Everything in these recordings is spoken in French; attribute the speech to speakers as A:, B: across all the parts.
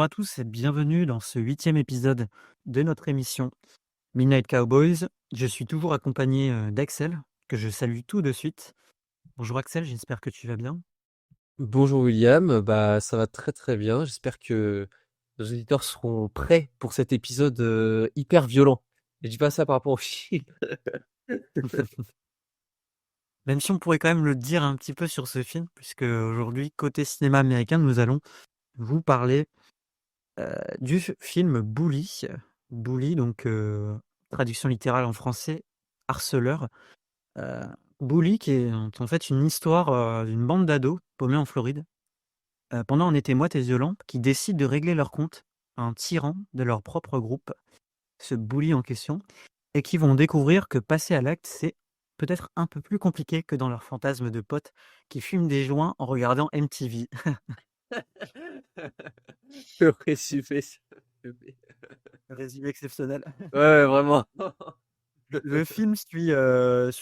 A: Bonjour à tous et bienvenue dans ce 8e épisode de notre émission Midnight Cowboys. Je suis toujours accompagné d'Axel, que je salue tout de suite. Bonjour Axel, j'espère que tu vas bien.
B: Bonjour William, bah ça va très très bien. J'espère que nos auditeurs seront prêts pour cet épisode hyper violent. Et je dis pas ça par rapport au film.
A: Même si on pourrait quand même le dire un petit peu sur ce film, puisque aujourd'hui, côté cinéma américain, nous allons vous parler film Bully. Bully, donc traduction littérale en français, harceleur. Euh, Bully, qui est en fait une histoire d'une bande d'ados paumés en Floride pendant un été moite et violent, qui décident de régler leur compte à un tyran de leur propre groupe, ce bully en question, et qui vont découvrir que passer à l'acte, c'est peut-être un peu plus compliqué que dans leur fantasme de potes qui fument des joints en regardant MTV.
B: Le résumé.
A: Résumé exceptionnel.
B: Ouais, vraiment.
A: Le film suit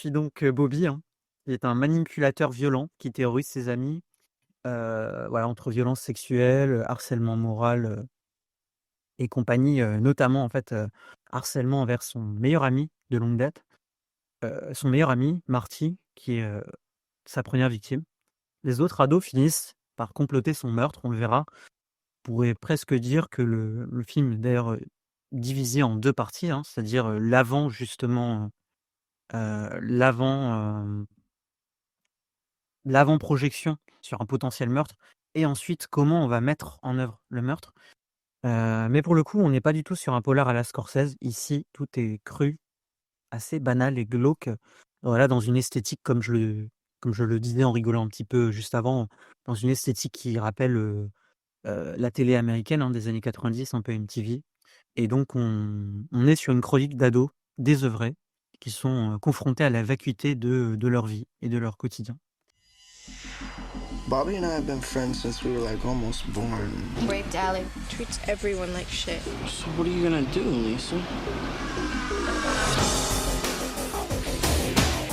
A: donc Bobby, hein, qui est un manipulateur violent qui terrorise ses amis, voilà, entre violence sexuelle, harcèlement moral, et compagnie, notamment en fait, harcèlement envers son meilleur ami de longue date, son meilleur ami Marty, qui est, sa première victime. Les autres ados finissent par comploter son meurtre, on le verra. On pourrait presque dire que le film est d'ailleurs, divisé en 2 parties, hein, c'est-à-dire, l'avant justement, l'avant-projection sur un potentiel meurtre et ensuite comment on va mettre en œuvre le meurtre. Mais pour le coup, on n'est pas du tout sur un polar à la Scorsese. Ici, tout est cru, assez banal et glauque, voilà, dans une esthétique comme je le disais en rigolant un petit peu juste avant, dans une esthétique qui rappelle, la télé américaine, hein, des années 90, un peu MTV. Et donc on est sur une chronique d'ados désœuvrés qui sont, confrontés à la vacuité de leur vie et de leur quotidien.
C: Bobby and I have been friends since we were like almost born.
D: Raped Allie. Treats everyone like shit.
C: So what are you gonna do, Lisa?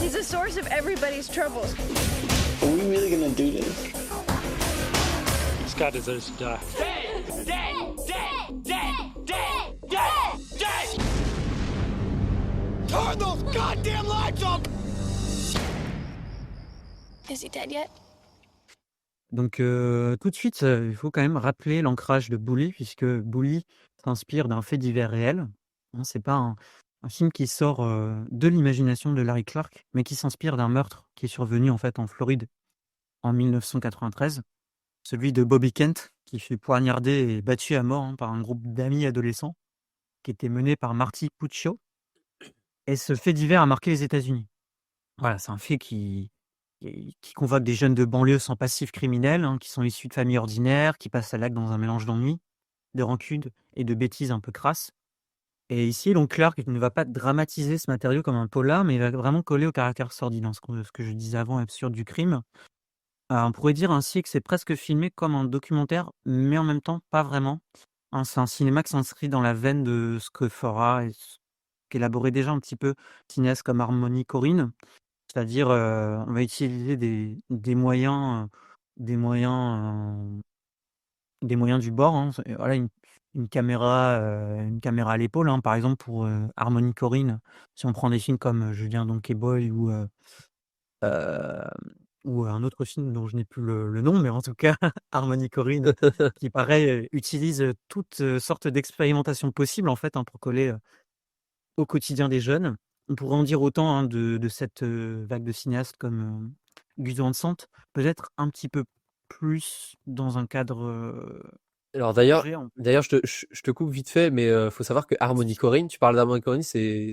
D: He's the source of everybody's troubles.
C: Are we really gonna do this?
E: This guy deserves to die.
C: Turn those goddamn lights off!
D: Is he dead yet?
A: Donc tout de suite, il faut quand même rappeler l'ancrage de Bully, puisque Bully s'inspire d'un fait divers réel, hein. C'est pas un film qui sort, de l'imagination de Larry Clark, mais qui s'inspire d'un meurtre qui est survenu en fait en Floride en 1993, celui de Bobby Kent, qui fut poignardé et battu à mort, hein, par un groupe d'amis adolescents qui était mené par Marty Puccio, et ce fait divers a marqué les États-Unis. Voilà, c'est un fait qui convoque des jeunes de banlieue sans passif criminel, hein, qui sont issus de familles ordinaires, qui passent à l'acte dans un mélange d'ennui, de rancune et de bêtises un peu crasses. Et ici, donc Clark ne va pas dramatiser ce matériau comme un polar, mais il va vraiment coller au caractère sordide, hein, ce que je disais avant, absurde du crime. On pourrait dire ainsi que c'est presque filmé comme un documentaire, mais en même temps pas vraiment, hein. C'est un cinéma qui s'inscrit dans la veine de ce que fera et ce qu'élaborait déjà un petit peu cinéaste comme Harmony Korine. C'est-à-dire, on va utiliser des moyens, des moyens, des moyens du bord, hein. C'est voilà une caméra à l'épaule, hein, par exemple pour, Harmony Korine. Si on prend des films comme, Julien Donkey Boy hem, ou un autre film dont je n'ai plus le nom, mais en tout cas Harmony Korine qui pareil, utilise, toutes, sortes d'expérimentations possibles en fait, hein, pour coller, au quotidien des jeunes. On pourrait en dire autant, hein, de cette, vague de cinéastes comme, Gus Van Sant, peut-être un petit peu plus dans un cadre,
B: Alors
A: rangé.
B: d'ailleurs je te coupe vite fait, mais faut savoir que Harmony Korine, tu parles d'Harmony Korine, c'est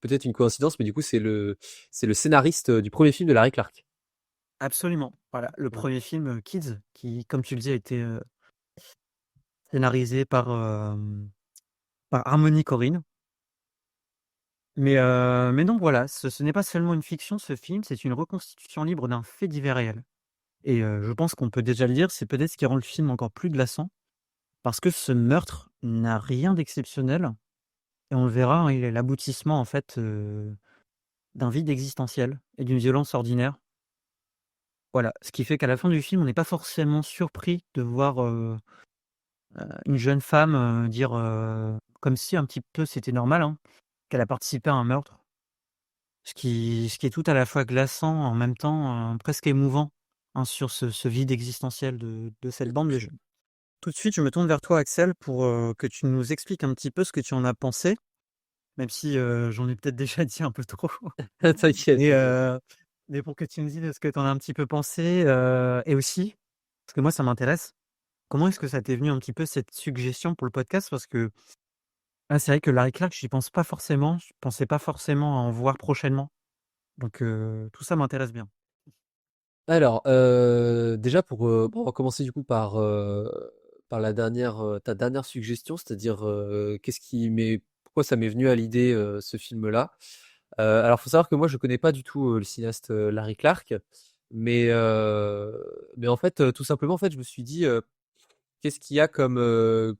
B: peut-être une coïncidence, mais du coup c'est le scénariste du premier film de Larry Clark.
A: Absolument, voilà, le
B: Ouais.
A: premier film, Kids, qui, comme tu le dis, a été, scénarisé par Harmony Korine. Mais donc voilà, ce n'est pas seulement une fiction, ce film, c'est une reconstitution libre d'un fait divers réel. Et je pense qu'on peut déjà le dire, c'est peut-être ce qui rend le film encore plus glaçant, parce que ce meurtre n'a rien d'exceptionnel et on le verra, hein, il est l'aboutissement en fait, d'un vide existentiel et d'une violence ordinaire. Voilà, ce qui fait qu'à la fin du film, on n'est pas forcément surpris de voir, une jeune femme, dire, comme si un petit peu c'était normal, hein, qu'elle a participé à un meurtre. Ce qui est tout à la fois glaçant, en même temps, presque émouvant, hein, sur ce vide existentiel de cette bande de jeunes. Tout de suite, je me tourne vers toi Axel pour, que tu nous expliques un petit peu ce que tu en as pensé, même si, j'en ai peut-être déjà dit un peu trop.
B: T'inquiète,
A: Mais,
B: t'inquiète.
A: mais pour que tu me dises ce que tu en as un petit peu pensé, et aussi, parce que moi ça m'intéresse, comment est-ce que ça t'est venu un petit peu cette suggestion pour le podcast? Parce que, c'est vrai que Larry Clark, j'y pense pas forcément, je pensais pas forcément à en voir prochainement. Donc, tout ça m'intéresse bien.
B: Alors, déjà on va commencer du coup par ta dernière suggestion, c'est-à-dire, pourquoi ça m'est venu à l'idée, ce film-là. Alors faut savoir que moi je connais pas du tout, le cinéaste, Larry Clark, mais mais en fait, tout simplement, en fait, je me suis dit, qu'est-ce qu'il y a je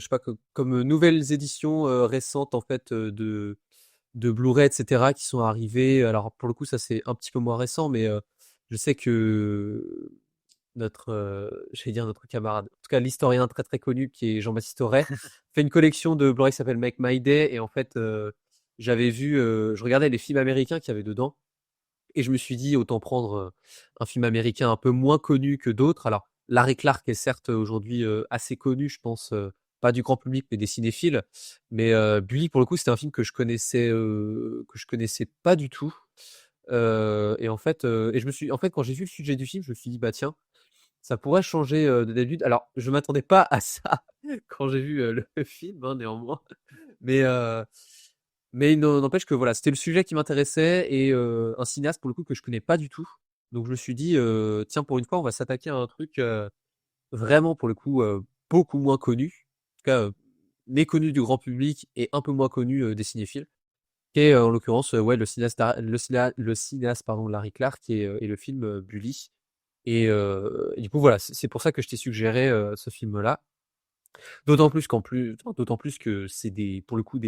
B: sais pas, comme nouvelles éditions, récentes en fait, de Blu-ray et cetera qui sont arrivées. Alors pour le coup, ça c'est un petit peu moins récent, mais je sais que j'allais dire notre camarade, en tout cas l'historien très, très connu qui est Jean-Baptiste Aurey, fait une collection de Blu-ray qui s'appelle Make My Day et en fait, je regardais les films américains qu'il y avait dedans et je me suis dit: «Autant prendre, un film américain un peu moins connu que d'autres». Alors, Larry Clark est certes aujourd'hui, assez connu, je pense, pas du grand public, mais des cinéphiles. Mais, Bully, pour le coup, c'était un film que je connaissais pas du tout. Et en fait, en fait, quand j'ai vu le sujet du film, je me suis dit: «Bah, tiens, ça pourrait changer, de d'habitude». Alors, je m'attendais pas à ça quand j'ai vu, le film, hein, néanmoins. Mais, mais n'empêche que voilà, c'était le sujet qui m'intéressait et un cinéaste pour le coup que je connais pas du tout. Donc je me suis dit, «Tiens, pour une fois, on va s'attaquer à un truc, vraiment pour le coup, beaucoup moins connu». En tout cas, méconnu du grand public et un peu moins connu, des cinéphiles. Qui est, en l'occurrence, ouais, le cinéaste, pardon, Larry Clark et le film, Bully. Et du coup, voilà, c'est pour ça que je t'ai suggéré, ce film-là. D'autant plus que c'est pour le coup,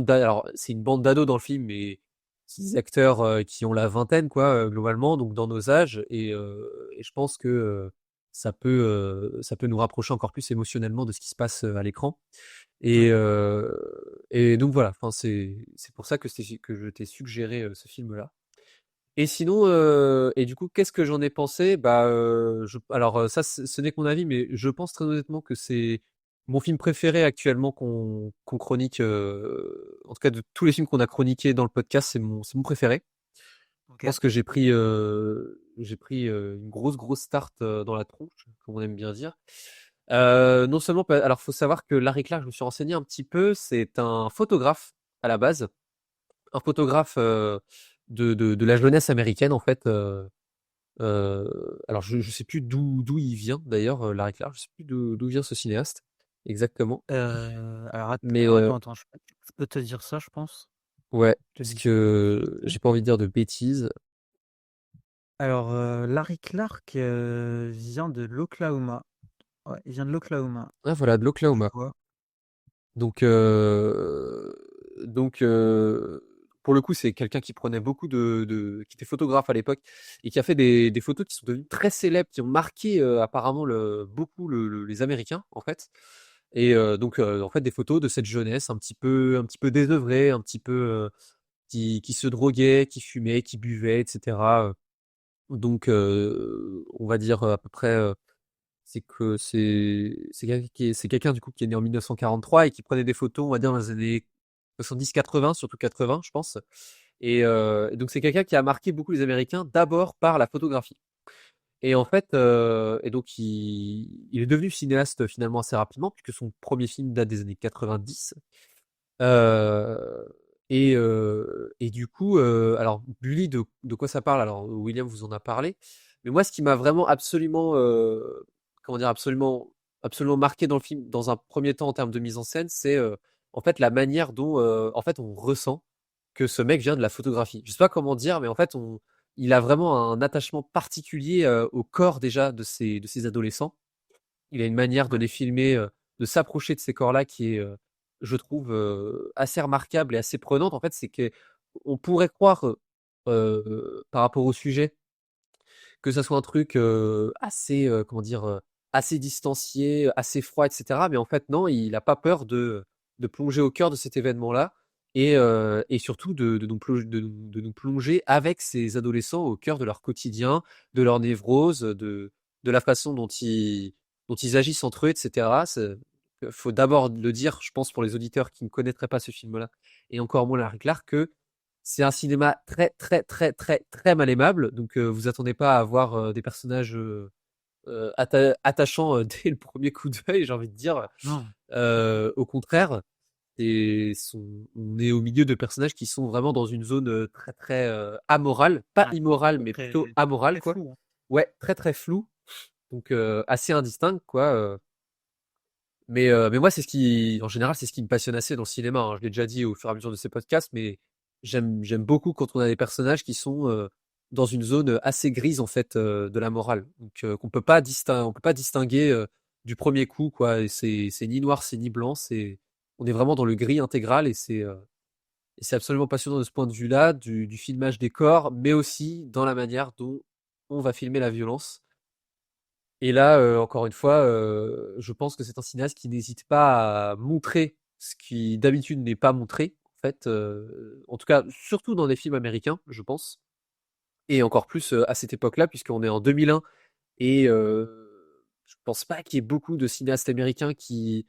B: alors c'est une bande d'ados dans le film, mais c'est des acteurs, qui ont la vingtaine quoi, globalement, donc dans nos âges et je pense que, ça peut nous rapprocher encore plus émotionnellement de ce qui se passe, à l'écran et
A: Ouais.
B: heu et donc voilà, enfin c'est pour ça que je t'ai suggéré, ce film-là. Et sinon, et du coup, qu'est-ce que j'en ai pensé? Bah, alors, ça, ce n'est que mon avis, mais je pense très honnêtement que c'est mon film préféré actuellement qu'on chronique, en tout cas de tous les films qu'on a chroniqués dans le podcast, c'est mon préféré. Je
A: OK.
B: pense que j'ai pris, une grosse, grosse tarte, dans la tronche, comme on aime bien dire. Non seulement alors faut savoir que Larry Clark, je me suis renseigné un petit peu, c'est un photographe à la base, un photographe, de la jeunesse américaine en fait, alors je sais plus d'où il vient d'ailleurs, Larry Clark, je sais plus d'où vient ce cinéaste exactement,
A: Alors
B: mais
A: attends, je peux te dire ça, je pense.
B: ouais,
A: Je te
B: parce
A: dis ça tout de
B: que
A: suite.
B: j'ai pas envie de dire de bêtises.
A: Alors, Larry Clark, vient de l'Oklahoma. Ouais, il vient de l'Oklahoma.
B: Ah voilà, de
A: Je
B: l'Oklahoma.
A: vois.
B: Donc donc pour le coup, c'est quelqu'un qui prenait beaucoup qui était photographe à l'époque et qui a fait des photos qui sont devenues très célèbres, qui ont marqué, apparemment beaucoup les Américains, en fait. Et donc en fait, des photos de cette jeunesse un petit peu désœuvrée, un petit peu, qui se droguait, qui fumait, qui buvait et cetera, donc on va dire, à peu près, c'est quelqu'un du coup qui est né en 1943 et qui prenait des photos, on va dire dans les années 70-80, surtout 80, je pense. Et donc c'est quelqu'un qui a marqué beaucoup les Américains, d'abord par la photographie. Et en fait, et donc il est devenu cinéaste finalement assez rapidement, puisque son premier film date des années 90. Et du coup, alors Bully, de quoi ça parle? Alors William vous en a parlé, mais moi ce qui m'a vraiment absolument, comment dire? Absolument marqué dans le film, dans un premier temps en termes de mise en scène, c'est, en fait la manière dont, en fait on ressent que ce mec vient de la photographie. Je sais pas comment dire, mais en fait il a vraiment un attachement particulier, au corps déjà de ces adolescents. Il a une manière de
A: Ouais.
B: les filmer, de s'approcher de ces corps-là qui est, je trouve, assez remarquable et assez prenante. En fait, c'est qu'on pourrait croire, par rapport au sujet, que ça soit un truc, assez, comment dire? assez distancié, assez froid, et cetera. Mais en fait, non, il a pas peur de plonger au cœur de cet événement-là et surtout de nous plonger avec ces adolescents au cœur de leur quotidien, de leur névrose, de la façon dont ils agissent entre eux, et cetera. Faut d'abord le dire, je pense, pour les auditeurs qui ne connaîtraient pas ce film-là, et encore moins Larry Clark, que c'est un cinéma très, très, très, très, très mal aimable. Donc, vous attendez pas à avoir des personnages attachants dès le premier coup d'œil, j'ai envie de dire.
A: Non.
B: Au contraire, on est au milieu de personnages qui sont vraiment dans une zone très, très amorale, pas
A: Ouais,
B: immorale, mais
A: très
B: plutôt amorale,
A: très
B: quoi.
A: flou, hein.
B: Ouais, très, très flou. Donc, assez indistinct, quoi. Mais moi, en général, c'est ce qui me passionne assez dans le cinéma, hein. Je l'ai déjà dit au fur et à mesure de ces podcasts, mais j'aime beaucoup quand on a des personnages qui sont dans une zone assez grise, en fait, de la morale. Donc, on peut pas distinguer du premier coup, quoi. Et c'est ni noir, c'est ni blanc. On est vraiment dans le gris intégral et c'est absolument passionnant de ce point de vue-là, du filmage des corps, mais aussi dans la manière dont on va filmer la violence. Et là, encore une fois, je pense que c'est un cinéaste qui n'hésite pas à montrer ce qui d'habitude n'est pas montré, en fait, en tout cas, surtout dans des films américains, je pense, et encore plus à cette époque-là, puisqu'on est en 2001 et je pense pas qu'il y ait beaucoup de cinéastes américains qui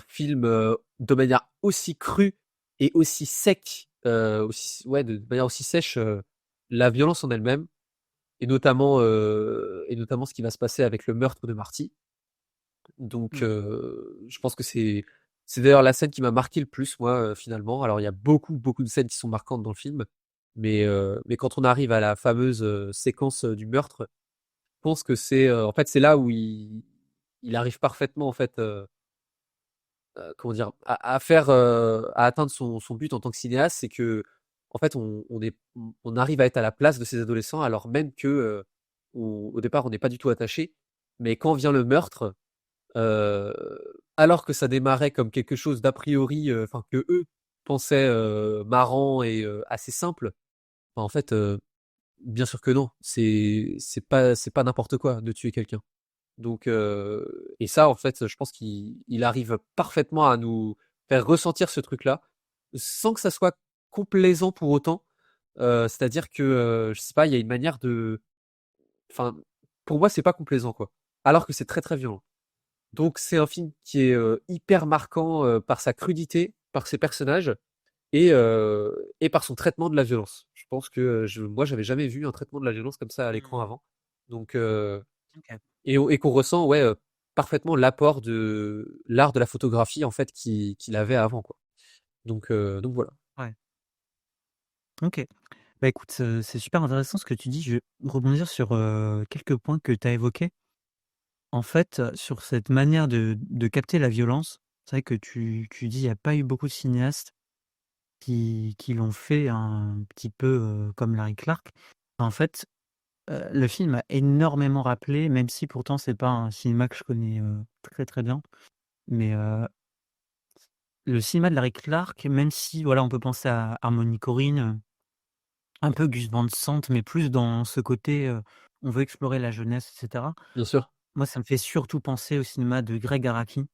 B: filment de manière aussi crue et aussi sec, ouais, de manière aussi sèche la violence en elle-même et notamment ce qui va se passer avec le meurtre de Marty. Donc,
A: Mmh.
B: je pense que c'est d'ailleurs la scène qui m'a marqué le plus, moi, finalement. Alors, il y a beaucoup, beaucoup de scènes qui sont marquantes dans le film, mais quand on arrive à la fameuse séquence du meurtre, je pense que en fait, c'est là où il arrive parfaitement, en fait, comment dire, à atteindre son but en tant que cinéaste, c'est que, en fait, on arrive à être à la place de ces adolescents, alors même que, au départ, on n'est pas du tout attaché. Mais quand vient le meurtre, Heu, alors que ça démarrait comme quelque chose d'a priori, enfin que eux pensaient, marrant et assez simple, bah, en fait, bien sûr que non. C'est pas n'importe quoi de tuer quelqu'un. Donc et ça, en fait, je pense qu'il arrive parfaitement à nous faire ressentir ce truc-là, sans que ça soit complaisant pour autant. C'est-à-dire que, je sais pas, il y a une manière de enfin, pour moi, c'est pas complaisant, quoi, alors que c'est très, très violent. Donc c'est un film qui est, hyper marquant, par sa crudité, par ses personnages et par son traitement de la violence. Je pense que, moi j'avais jamais vu un traitement de la violence comme ça à l'écran
A: Mmh.
B: avant. Donc
A: OK.
B: et qu'on ressent, ouais, parfaitement l'apport de l'art de la photographie en fait qu'il avait avant, quoi. Donc voilà.
A: Ouais. OK. Bah, écoute, c'est super intéressant ce que tu dis. Je vais rebondir sur, quelques points que tu as évoqués. En fait, sur cette manière de capter la violence, c'est vrai que tu dis il y a pas eu beaucoup de cinéastes qui l'ont fait un petit peu, comme Larry Clark. En fait, le film m'a énormément rappelé, même si pourtant c'est pas un cinéma que je connais, très, très bien, mais le cinéma de Larry Clark, même si voilà, on peut penser à Harmony Korine, un peu Gus Van Sant, mais plus dans ce côté, on veut explorer la jeunesse et cetera.
B: Bien sûr.
A: Moi, ça me fait surtout penser au cinéma de Gregg Araki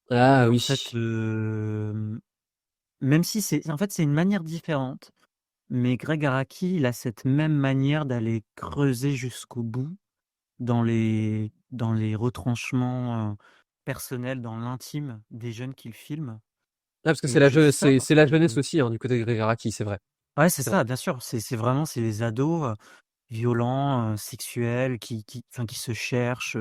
B: Ah
A: où en fait,
B: oui.
A: même si c'est en fait, c'est une manière différente, mais Gregg Araki, il a cette même manière d'aller creuser jusqu'au bout dans les retranchements, personnels, dans l'intime des jeunes qu'il filme
B: Ah parce que
A: et je dis ça
B: c'est
A: parce
B: la
A: que
B: jeunesse aussi, hein, du côté de Greg Araki, c'est vrai.
A: ouais, c'est
B: C'est vrai.
A: ça, bien sûr, c'est vraiment c'est les ados, violents, sexuels qui enfin, qui se cherchent,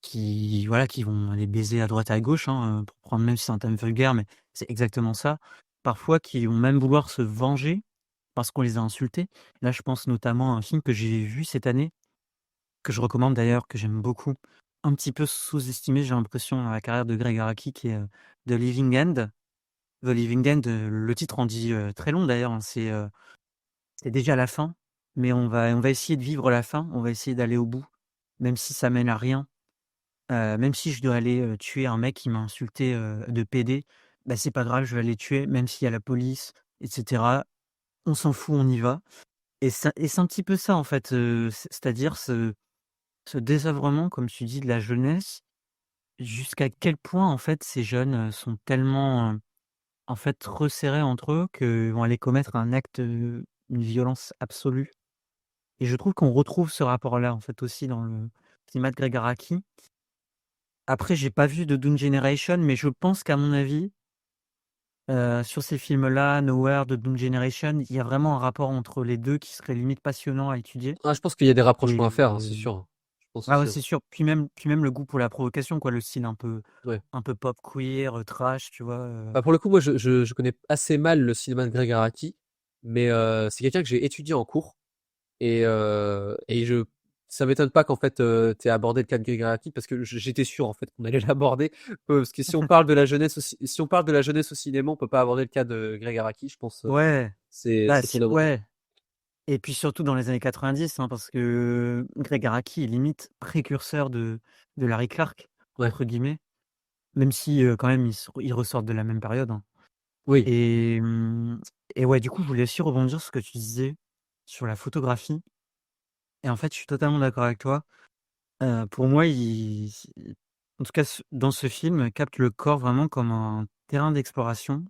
A: qui voilà, qui vont aller baiser à droite à gauche, hein, pour prendre même si c'est un thème vulgaire, mais c'est exactement ça. Parfois qui vont même vouloir se venger parce qu'on les a insultés. Là, je pense notamment à un film que j'ai vu cette année, que je recommande d'ailleurs, que j'aime beaucoup, un petit peu sous-estimé, j'ai l'impression, dans la carrière de Greg Araki, qui est, The Living End. The Living End, le titre en dit, très long d'ailleurs, hein, c'est déjà la fin, mais on va essayer de vivre la fin, on va essayer d'aller au bout, même si ça mène à rien. Même si je dois aller, tuer un mec qui m'a insulté, de pédé, bah, c'est pas grave, je vais aller tuer, même s'il y a la police et cetera. On s'en fout, on y va et c'est un petit peu ça, en fait, c'est-à-dire ce ce désœuvrement, comme tu dis, de la jeunesse, jusqu'à quel point, en fait, ces jeunes, sont tellement, en fait, resserrés entre eux qu'ils vont aller commettre un acte, une violence absolue et je trouve qu'on retrouve ce rapport-là, en fait, aussi dans le cinéma de Gregg Araki. Après, j'ai pas vu de Dune Generation, mais je pense qu'à mon avis, sur ces films-là, Nowhere, de Dune Generation, il y a vraiment un rapport entre les 2 qui serait limite passionnant à étudier
B: Ah, je pense qu'il y a des rapprochements à
A: et
B: faire, hein, c'est sûr, hein. Je pense
A: ah ouais,
B: aussi, hein.
A: c'est sûr. Puis même le goût pour la provocation, quoi, le style
B: Ouais.
A: un peu pop queer, trash, tu vois?
B: Bah, pour le coup, moi, je connais assez mal le cinéma de Greg Araki, mais c'est quelqu'un que j'ai étudié en cours et je ça m'étonne pas qu'en fait, tu aies abordé le cas de Greg Araki parce que j'étais sûr, en fait, qu'on allait l'aborder, parce que si on parle de la jeunesse au cinéma, on peut pas aborder le cas de Greg Araki, je pense,
A: Ouais, bah,
B: c'est fondamental.
A: ouais et puis surtout dans les années 90, hein, parce que Gregg Araki est limite «précurseur» de Larry Clark,
B: Ouais,
A: entre guillemets, même si, quand même ils ressortent de la même période, hein
B: oui,
A: et et ouais, du coup, je voulais aussi rebondir sur ce que tu disais sur la photographie et en fait, je suis totalement d'accord avec toi. Pour moi, en tout cas, dans ce film, capte le corps vraiment comme un terrain d'exploration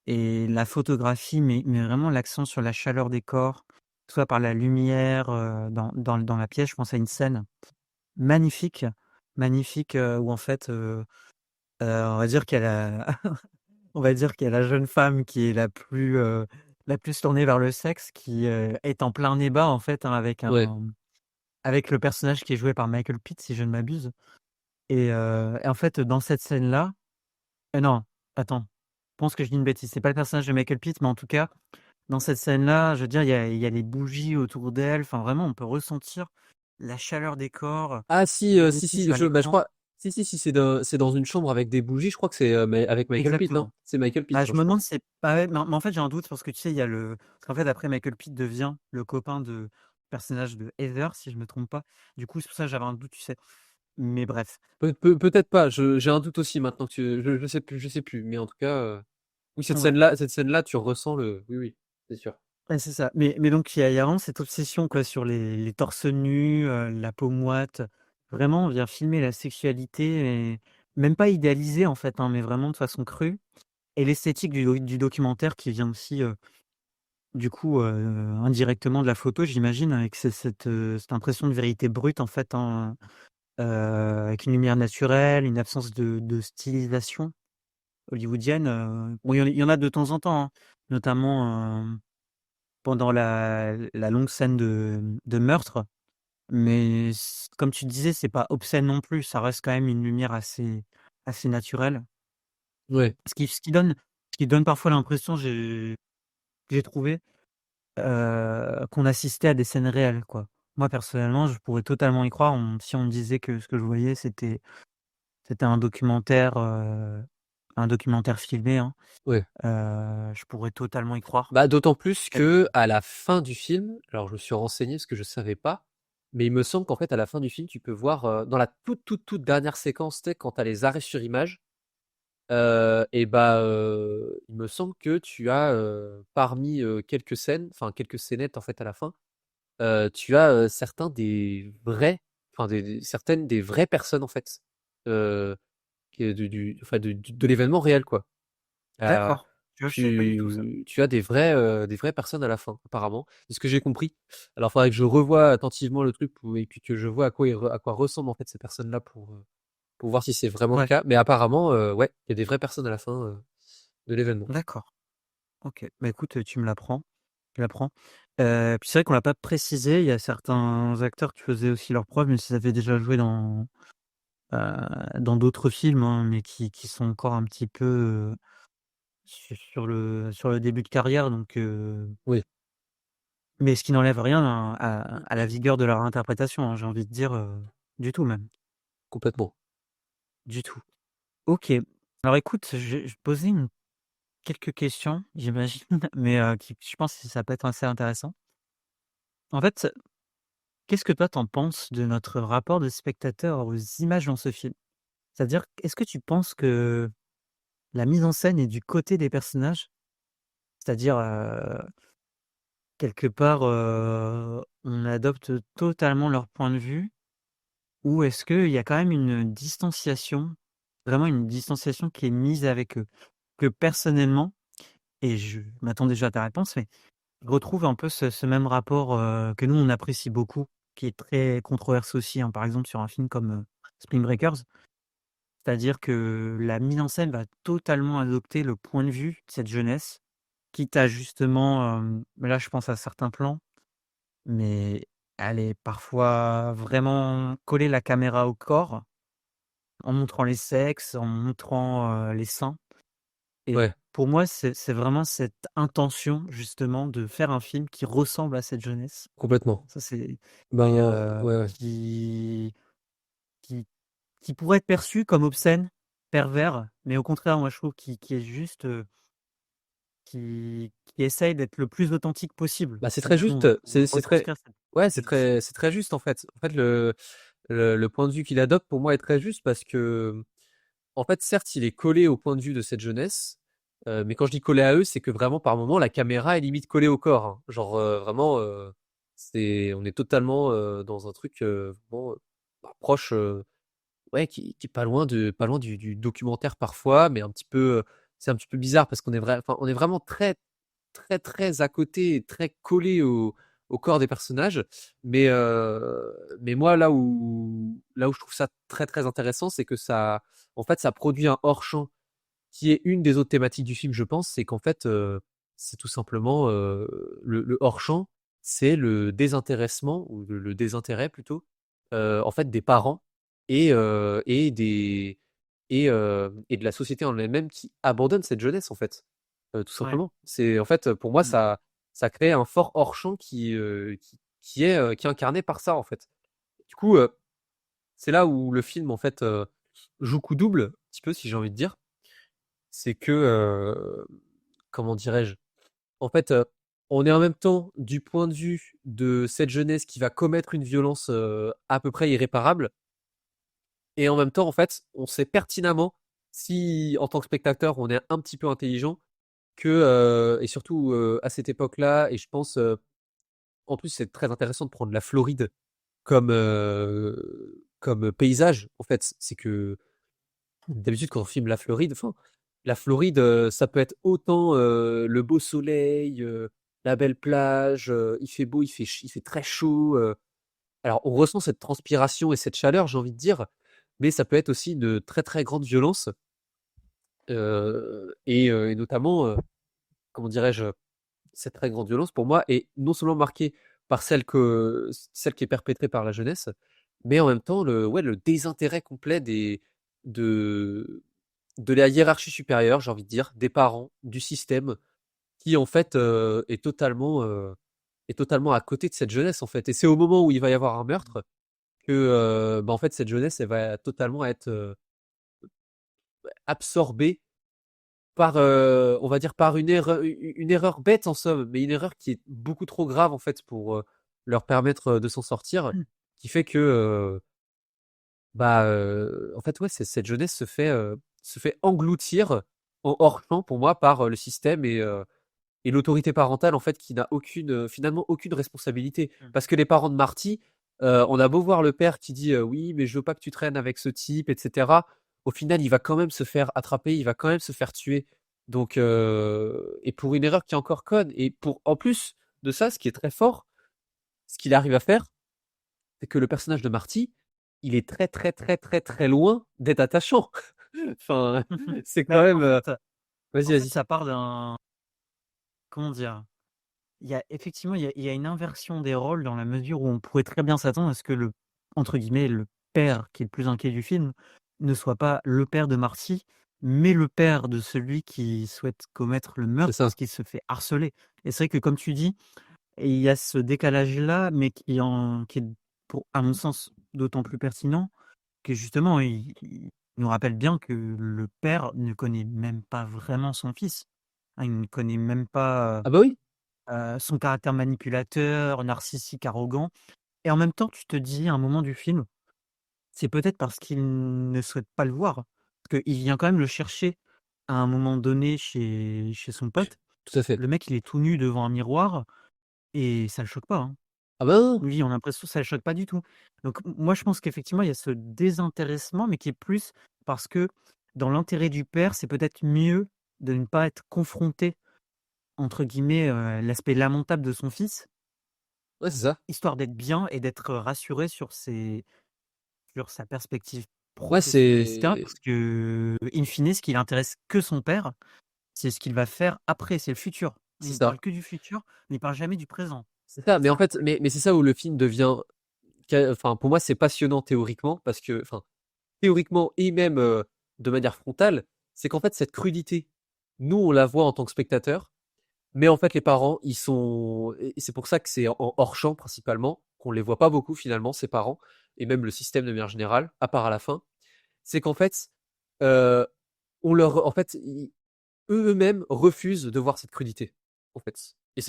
A: et la photographie met vraiment l'accent sur la chaleur des corps, soit par la lumière, dans la pièce. Je pense à une scène magnifique, magnifique, où en fait, on va dire qu'il y a la on va dire qu'il y a la jeune femme qui est la plus tournée vers le sexe qui, est en plein débat en fait, hein,
B: ouais.
A: avec le personnage qui est joué par Michael Pitt, si je ne m'abuse. Et en fait, dans cette scène-là non, attends, je pense que je dis une bêtise. C'est pas le personnage de Michael Pitt, mais en tout cas, dans cette scène-là, je veux dire, il y a les bougies autour d'elle. Enfin, vraiment, on peut ressentir la chaleur des corps,
B: Ah si, si,
A: reflétée
B: si,
A: sur
B: je
A: l'écran.
B: crois si, c'est dans une chambre avec des bougies, je crois que c'est, avec Michael Pitt, non?
A: Exactement.
B: C'est Michael Pitt,
A: Bah, je
B: hein,
A: me
B: je crois.
A: demande si c'est pas ouais, mais en fait, j'ai un doute parce que tu sais, il y a le parce qu'en fait, après, Michael Pitt devient le copain de personnage de Heather, si je me trompe pas. Du coup, c'est pour ça que j'avais un doute, tu sais? Mais bref.
B: Peut-être pas, j'ai un doute aussi maintenant que je sais plus, mais en tout cas, oui,
A: Ouais.
B: cette scène-là, tu ressens oui, oui, c'est sûr.
A: Ouais, c'est ça. Mais donc il y a vraiment cette obsession, quoi, sur les torses nus, la peau moite. Vraiment, on vient filmer la sexualité et même pas idéalisée, en fait, hein, mais vraiment de façon crue et l'esthétique du documentaire qui vient aussi, du coup, indirectement de la photo, j'imagine, avec cette impression de vérité brute, en fait, hein, avec une lumière naturelle, une absence de stylisation hollywoodienne, bon, il y en a de temps en temps, hein, notamment, pendant la longue scène de meurtre, mais comme tu disais, c'est pas obscène non plus, ça reste quand même une lumière assez naturelle.
B: Ouais,
A: Ce qui donne parfois l'impression, que j'ai trouvé, qu'on assistait à des scènes réelles, quoi. Moi, personnellement, je pourrais totalement y croire, si on me disait que ce que je voyais, c'était un documentaire filmé, hein,
B: ouais.
A: je pourrais totalement y croire.
B: Bah, d'autant plus
A: Et
B: qu'à la fin du film, alors je me suis renseigné parce que je savais pas, mais il me semble qu'en fait, à la fin du film, tu peux voir, dans la toute dernière séquence, tu sais, quand tu as les arrêts sur image, et bah, il me semble que tu as, parmi, quelques scènes, enfin quelques scénettes en fait à la fin, tu as, certains des vrais enfin certaines des vraies personnes en fait, heu, qui du enfin de l'événement réel quoi. Heu,
A: d'accord, tu vois, je savais pas du tout ça.
B: tu as des vraies personnes à la fin apparemment, c'est ce que j'ai compris. Alors faudrait que je revoie attentivement le truc et puis que je vois à quoi ressemblent en fait ces personnes-là pour voir si c'est vraiment le
A: Ouais,
B: cas. Mais apparemment, ouais, il y a des vraies personnes à la fin, de l'événement.
A: d'accord. OK. Bah, écoute, tu me l'apprends, tu l'apprends. Puis c'est vrai qu'on l'a pas précisé, il y a certains acteurs qui faisaient aussi leurs preuves, même s'ils avaient déjà joué dans d'autres films, hein, mais qui sont encore un petit peu, sur le début de carrière donc
B: Oui,
A: mais ce qui n'enlève rien à la vigueur de leur interprétation, hein, j'ai envie de dire, du tout même,
B: complètement.
A: du tout. OK. Alors écoute, je posais quelques questions, j'imagine, mais qui je pense que ça peut être assez intéressant. En fait, qu'est-ce que toi t'en penses de notre rapport de spectateur aux images dans ce film? C'est-à-dire, est-ce que tu penses que la mise en scène est du côté des personnages? C'est-à-dire, quelque part, on adopte totalement leur point de vue ou est-ce qu'il y a quand même une distanciation, vraiment une distanciation qui est mise avec eux? Que personnellement, et je m'attends déjà à ta réponse, mais je retrouve un peu ce même rapport, que nous on apprécie beaucoup, qui est très controversé aussi, hein, par exemple sur un film comme, Spring Breakers. C'est-à-dire que la mise en scène va totalement adopter le point de vue de cette jeunesse, quitte à justement, mais là je pense à certains plans, mais elle est parfois vraiment coller la caméra au corps, en montrant les sexes, en montrant, les seins, et
B: Ouais,
A: pour moi c'est vraiment cette intention justement de faire un film qui ressemble à cette jeunesse.
B: complètement.
A: Ça c'est et
B: Ben, ouais, ouais.
A: qui qui pourrait être perçu comme obscène, pervers, mais au contraire moi je trouve qui est juste, qui essaye d'être le plus authentique possible
B: Bah, c'est très
A: justement
B: juste,
A: pour
B: c'est très
A: retranscrire cette
B: ouais,
A: jeunesse.
B: c'est très juste, en fait. En fait, le point de vue qu'il adopte, pour moi, est très juste parce que, en fait, certes, il est collé au point de vue de cette jeunesse, mais quand je dis collé à eux, c'est que vraiment, par moment, la caméra est limite collée au corps, hein. Genre, vraiment, on est totalement, dans un truc, vraiment, bah, proche, ouais, qui est pas loin du documentaire parfois, mais un petit peu, c'est un petit peu bizarre parce qu'on est enfin, on est vraiment très, très, très à côté et très collé au corps des personnages. Mais moi, là où je trouve ça très, très intéressant, c'est que ça en fait, ça produit un hors-champ qui est une des autres thématiques du film, je pense. C'est qu'en fait, c'est tout simplement, le hors-champ, c'est le désintéressement ou le désintérêt plutôt, en fait, des parents et des et de la société en elle-même qui abandonne cette jeunesse, en fait, tout
A: Ouais.
B: simplement. C'est en fait, pour moi,
A: Mmh.
B: ça crée un fort hors-champ qui est incarné par ça, en fait. Du coup, c'est là où le film, en fait, joue coup double, un petit peu, si j'ai envie de dire. C'est que, comment dirais-je? En fait, on est en même temps du point de vue de cette jeunesse qui va commettre une violence, à peu près irréparable, et en même temps, en fait, on sait pertinemment, si en tant que spectateur, on est un petit peu intelligent, que, et surtout, à cette époque-là, et je pense, en plus, c'est très intéressant de prendre la Floride comme paysage, en fait. C'est que d'habitude, quand on filme la Floride, enfin, la Floride, ça peut être autant, le beau soleil, la belle plage, il fait beau, il fait très chaud, alors on ressent cette transpiration et cette chaleur, j'ai envie de dire, mais ça peut être aussi une très, très grande violence, et notamment, comment dirais-je? Cette très grande violence pour moi est non seulement marquée par celle qui est perpétrée par la jeunesse, mais en même temps le désintérêt complet de de la hiérarchie supérieure, j'ai envie de dire, des parents, du système, qui en fait, est totalement à côté de cette jeunesse, en fait. Et c'est au moment où il va y avoir un meurtre que, bah, en fait, cette jeunesse, elle va totalement être, absorbée par, on va dire par une erreur bête en somme, mais une erreur qui est beaucoup trop grave en fait pour, leur permettre, de s'en sortir, qui fait que, bah, en fait, ouais, c'est cette jeunesse se fait engloutir en hors champ pour moi par, le système et l'autorité parentale en fait qui n'a aucune, finalement aucune responsabilité.
A: Mmh.
B: Parce que les parents de Marty, on a beau voir le père qui dit, «Oui, mais je veux pas que tu traînes avec ce type» et cetera. Au final, il va quand même se faire attraper, il va quand même se faire tuer. Donc et pour une erreur qui est encore conne, et pour en plus de ça, ce qui est très fort, ce qu'il arrive à faire, c'est que le personnage de Marty, il est très, très, très, très, très loin d'être attachant. Enfin, c'est quand
A: Bah,
B: même, vas-y,
A: en fait,
B: vas-y.
A: ça part d'un, comment dire? Il y a effectivement, il y a une inversion des rôles dans la mesure où on pourrait très bien s'attendre à ce que le, entre guillemets, «le père» qui est le plus inquiet du film, ne soit pas le père de Marty, mais le père de celui qui souhaite commettre le
B: C'est
A: meurtre
B: ça,
A: parce qu'il se fait harceler. Et c'est vrai que comme tu dis, il y a ce décalage-là, mais qui est, pour à mon sens, d'autant plus pertinent que justement il nous rappelle bien que le père ne connaît même pas vraiment son fils. Hein, il ne connaît même pas,
B: ah bah oui,
A: son caractère manipulateur, narcissique, arrogant, et en même temps, tu te dis à un moment du film, c'est peut-être parce qu'il ne souhaite pas le voir. Parce qu'il vient quand même le chercher à un moment donné chez son pote.
B: tout à fait.
A: Le mec, il est tout nu devant un miroir et ça le choque pas, hein.
B: Ah bah, non!
A: Oui, on a l'impression que ça le choque pas du tout. Donc moi, je pense qu'effectivement, il y a ce désintéressement, mais qui est plus parce que dans l'intérêt du père, c'est peut-être mieux de ne pas être confronté, entre guillemets, «l'aspect lamentable» de son fils,
B: Ouais, c'est ça.
A: histoire d'être bien et d'être rassuré sur sa perspective
B: Ouais,
A: professionnelle et cetera.
B: c'est
A: Parce que, in fine, ce qui intéresse que son père, c'est ce qu'il va faire après, c'est le futur. Il
B: c'est
A: ne
B: ça.
A: parle que du futur, mais il parle jamais du présent.
B: C'est ça,
A: C'est
B: mais en
A: ça le
B: fait,
A: truc.
B: mais c'est ça où le film devient enfin, pour moi, c'est passionnant théoriquement parce que, enfin, théoriquement et même, de manière frontale, c'est qu'en fait, cette crudité, nous, on la voit en tant que spectateurs, mais en fait, les parents, ils sont et c'est pour ça que c'est en hors champ principalement, qu'on les voit pas beaucoup finalement, ces parents et même le système de manière générale, à part à la fin. C'est qu'en fait, heu, on leur en fait, ils eux-mêmes refusent de voir cette crudité, en fait. Et
A: Ouais.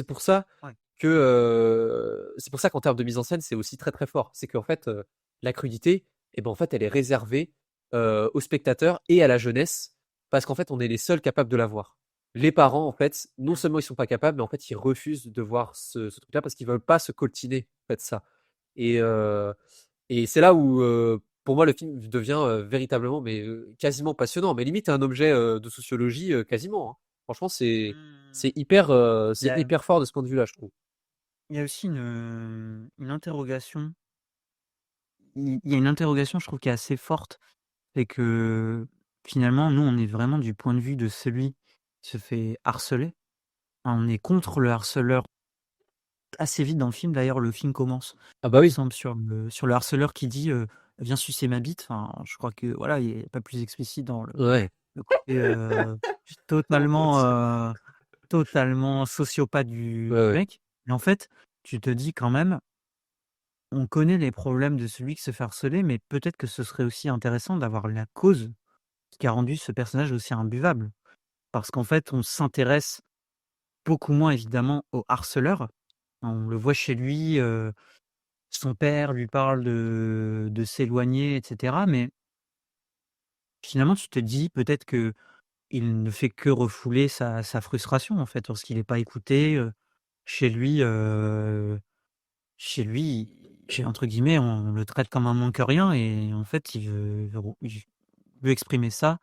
B: c'est pour ça qu'en termes de mise en scène, c'est aussi très, très fort. C'est qu'en fait, la crudité, et ben, en fait, elle est réservée, aux spectateurs et à la jeunesse, parce qu'en fait, on est les seuls capables de la voir. Les parents, en fait, non
A: Mmh.
B: seulement ils sont pas capables, mais en fait, ils refusent de voir ce truc-là parce qu'ils veulent pas se coltiner, en fait, ça. Et c'est là où, pour moi, le film devient, véritablement, mais, quasiment passionnant, mais limite un objet, de sociologie, quasiment, hein. Franchement,
A: Mmh. Il y
B: c'est
A: a
B: hyper fort de ce point de vue-là, je trouve.
A: il y a aussi une interrogation. Il y a une interrogation, je trouve, qui est assez forte. C'est que, finalement, nous, on est vraiment du point de vue de celui qui se fait harceler. Enfin, on est contre le harceleur assez vite dans le film. D'ailleurs, le film commence,
B: Ah bah
A: il me
B: oui.
A: semble, sur le harceleur qui dit, «Viens sucer ma bite». Enfin, je crois que, voilà, il est pas plus explicite dans
B: Ouais.
A: le côté, totalement, totalement sociopathe du
B: Ouais, ouais.
A: mec. Mais en fait, tu te dis quand même, on connaît les problèmes de celui qui se fait harceler, mais peut-être que ce serait aussi intéressant d'avoir la cause qui a rendu ce personnage aussi imbuvable. Parce qu'en fait, on s'intéresse beaucoup moins évidemment au harceleur. On le voit chez lui, son père lui parle de s'éloigner et cetera, mais finalement tu te dis peut-être que il ne fait que refouler sa frustration en fait, lorsqu'il est pas écouté, chez lui, entre guillemets, on le traite comme un moins que rien et en fait il veut exprimer ça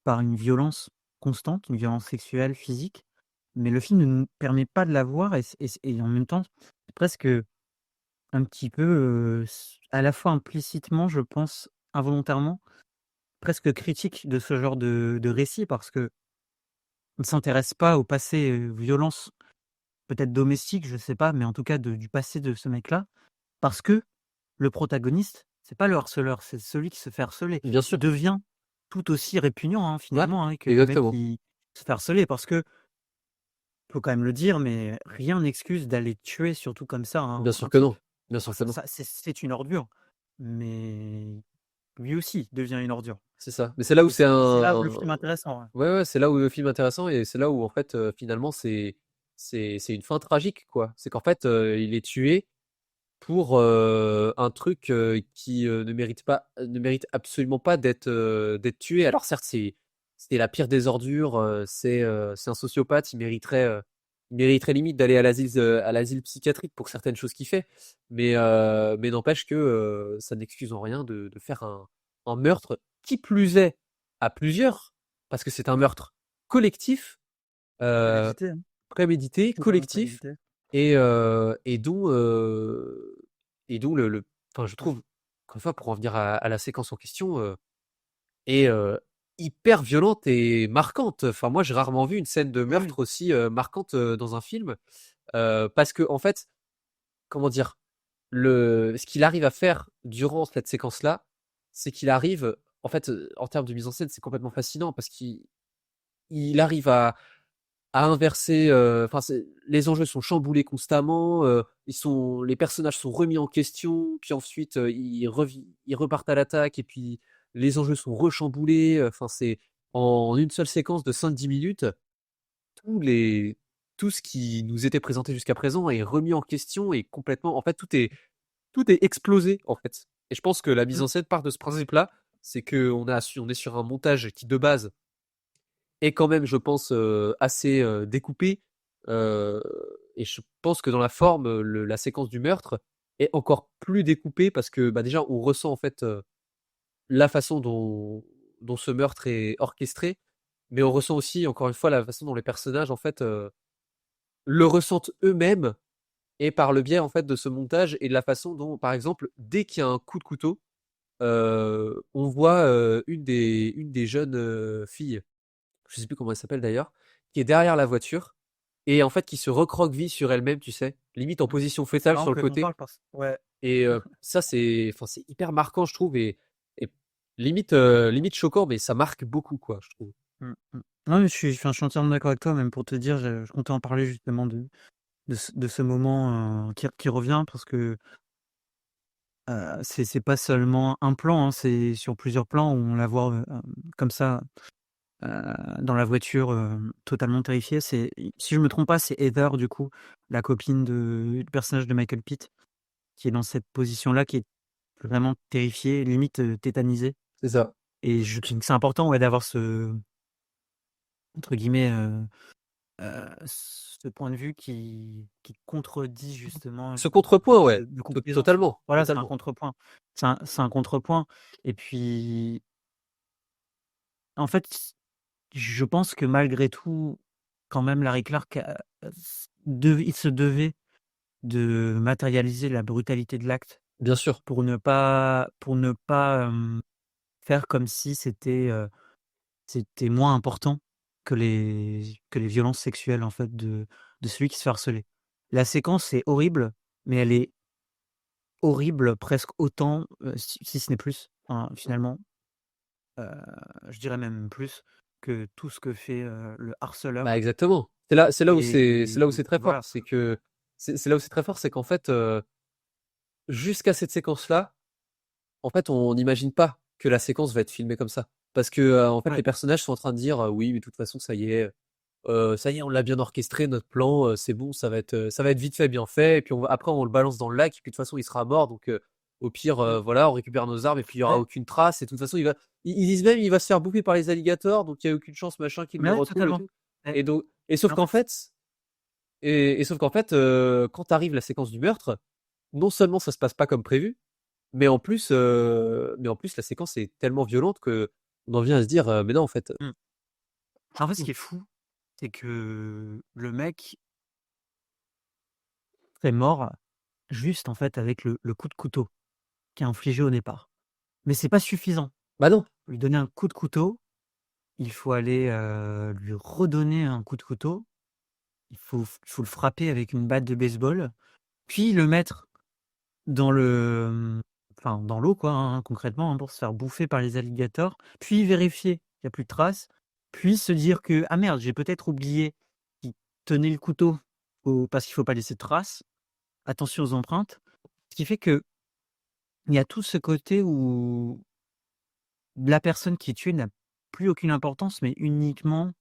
A: par une violence constante, une violence sexuelle, physique, mais le film ne nous permet pas de la voir et en même temps, c'est presque un petit peu, à la fois implicitement, je pense, involontairement, presque critique de ce genre de récit parce qu'on ne s'intéresse pas au passé, violence, peut-être domestique, je sais pas, mais en tout cas du passé de ce mec-là, parce que le protagoniste, c'est pas le harceleur, c'est celui qui se fait harceler,
B: Bien
A: qui
B: sûr.
A: devient tout aussi répugnant, hein,
B: Ouais,
A: finalement, hein, que le mec
B: exactement.
A: qui se fait harceler. Parce que, faut quand même le dire, mais rien n'excuse d'aller tuer, surtout comme ça,
B: Bien
A: un
B: sûr que
A: type.
B: non. Bien
A: Enfin,
B: sûr que non.
A: c'est une ordure, mais lui aussi devient une ordure
B: C'est ça. Mais c'est là où
A: et
B: c'est
A: c'est là
B: un
A: où le film est intéressant, ouais.
B: ouais, ouais, c'est là où le film est intéressant et c'est là où en fait, finalement c'est une fin tragique, quoi. C'est qu'en fait, il est tué pour, un truc, qui, ne mérite absolument pas d'être tué. Alors certes, c'est la pire des ordures, c'est un sociopathe, il mériterait limite d'aller à l'asile psychiatrique pour certaines choses qu'il fait. Mais n'empêche que, ça n'excuse en rien de faire un meurtre, qui plus est, à plusieurs, parce que c'est un meurtre collectif, heu,
A: Prémédité, hein,
B: prémédité,
A: totalement
B: collectif
A: prémédité.
B: et dont le enfin, je trouve, encore une fois, pour en venir à la séquence en question, est, hyper violente et marquante. Enfin, moi, j'ai rarement vu une scène de
A: Oui, oui.
B: meurtre aussi, marquante, dans un film, parce qu'en fait, comment dire? Ce qu'il arrive à faire durant cette séquence-là, c'est qu'il arrive en fait, en termes de mise en scène, c'est complètement fascinant parce qu'il arrive à inverser, enfin c'est les enjeux sont chamboulés constamment, les personnages sont remis en question, puis ensuite, ils repartent à l'attaque et puis les enjeux sont rechamboulés, enfin c'est en une seule séquence de 5-10 minutes, tous les tout ce qui nous était présenté jusqu'à présent est remis en question et complètement en fait tout est explosé, en fait. Et je pense que la mise
A: Mmh.
B: en scène part de ce principe-là, c'est on est sur un montage qui de base est quand même, je pense, assez, découpé, heu et je pense que dans la forme, la séquence du meurtre est encore plus découpée parce que, bah, déjà on ressent en fait, la façon dont ce meurtre est orchestré, mais on ressent aussi encore une fois la façon dont les personnages en fait, le ressentent eux-mêmes et par le biais en fait de ce montage et de la façon dont, par exemple, dès qu'il y a un coup de couteau, on voit, une des jeunes, filles, je sais plus comment elle s'appelle d'ailleurs, qui est derrière la voiture et en fait qui se recroqueville sur elle-même, tu sais? Limite en position
A: C'est
B: fœtale
A: marrant
B: sur le
A: que tu
B: côté
A: parles parce ouais.
B: et ça c'est hyper marquant je trouve et limite, limite choquant mais ça marque beaucoup quoi, je trouve.
A: Mmh mh. Non, mais je suis entièrement d'accord avec toi, même pour te dire, je comptais en parler justement de ce moment, qui revient parce que, c'est pas seulement un plan, hein, c'est sur plusieurs plans où on la voit, comme ça, heu, dans la voiture, totalement terrifiée. C'est si je me trompe pas, c'est Heather du coup, la copine du personnage de Michael Pitt, qui est dans cette position-là, qui est vraiment terrifiée, limite, tétanisée
B: C'est ça.
A: et je trouve que c'est important, ouais, d'avoir ce entre guillemets, ce point de vue qui contredit justement
B: Ce contrepoint, ouais,
A: de complaisance.
B: totalement,
A: Voilà, c'est un
B: totalement.
A: contrepoint. C'est un contrepoint et puis, en fait, je pense que malgré tout, quand même Larry Clark il se devait de matérialiser la brutalité de l'acte
B: Bien sûr.
A: pour ne pas, faire comme si c'était moins important que les violences sexuelles, en fait, de celui qui se fait harceler. La séquence est horrible, mais elle est horrible presque autant, si ce n'est plus, enfin, finalement, heu, je dirais même plus que tout ce que fait, le
B: Bah,
A: harceleur
B: exactement. C'est là où c'est très fort,
A: voilà.
B: c'est que c'est là où c'est très fort, c'est qu'en fait, jusqu'à cette séquence-là, en fait, on n'imagine pas que la séquence va être filmée comme ça. Parce que, en fait,
A: Ouais,
B: les personnages sont en train de dire: «Oui, mais de toute façon, ça y est, on l'a bien orchestré notre plan, c'est bon, ça va être vite fait, bien fait et puis après on le balance dans le lac et puis de toute façon il sera mort donc au pire,
A: mmh,
B: voilà, on récupère nos armes et puis il y aura
A: ouais,
B: aucune trace et de toute façon ils disent même: «Il va se faire bouffer par les alligators donc il y a aucune chance machin qu'ils
A: mais
B: le
A: ouais,
B: retrouvent et
A: totalement.
B: tout»
A: Et
B: et donc et sauf
A: en
B: qu'en
A: fait,
B: fait sauf qu'en fait, quand arrive la séquence du meurtre, non seulement ça se passe pas comme prévu, mais en plus la séquence est tellement violente qu'on en vient à se dire: «Mais non en fait».
A: mmh, en fait, ce qui est fou, c'est que le mec est mort juste, en fait, avec le coup de couteau qui est infligé au départ. Mais c'est pas suffisant.
B: Bah non.
A: Lui donner un coup de couteau, il faut aller, lui redonner un coup de couteau. Il faut le frapper avec une batte de baseball, puis le mettre dans enfin dans l'eau quoi, hein, concrètement, hein, pour se faire bouffer par les alligators, puis vérifier qu'il y a plus de traces, puis se dire que: «Ah merde, j'ai peut-être oublié qu'il tenait le couteau parce qu'il faut pas laisser de traces. Attention aux empreintes». Ce qui fait qu'il y a tout ce côté où la personne qui est tuée n'a plus aucune importance, mais uniquement,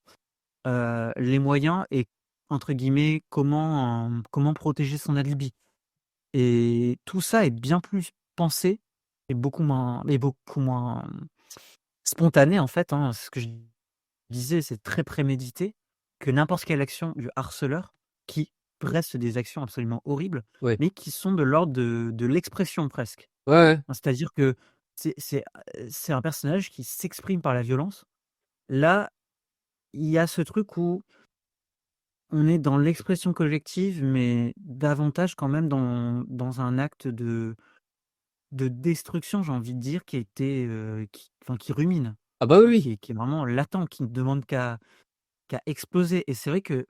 A: les moyens et entre guillemets comment protéger son alibi et tout ça est bien plus pensé et beaucoup moins spontané en fait, hein. Ce que je disais, c'est très prémédité que n'importe quelle action du harceleur qui restent des actions absolument horribles,
B: Ouais.
A: mais qui sont de l'ordre de l'expression presque.
B: Ouais, ouais.
A: Hein, c'est-à-dire que c'est un personnage qui s'exprime par la violence. Là, il y a ce truc où on est dans l'expression collective, mais davantage quand même dans un acte de destruction, j'ai envie de dire, qui a été, qui rumine,
B: Ah bah, oui,
A: hein,
B: oui.
A: qui est vraiment latent, qui ne demande qu'à exploser et c'est vrai que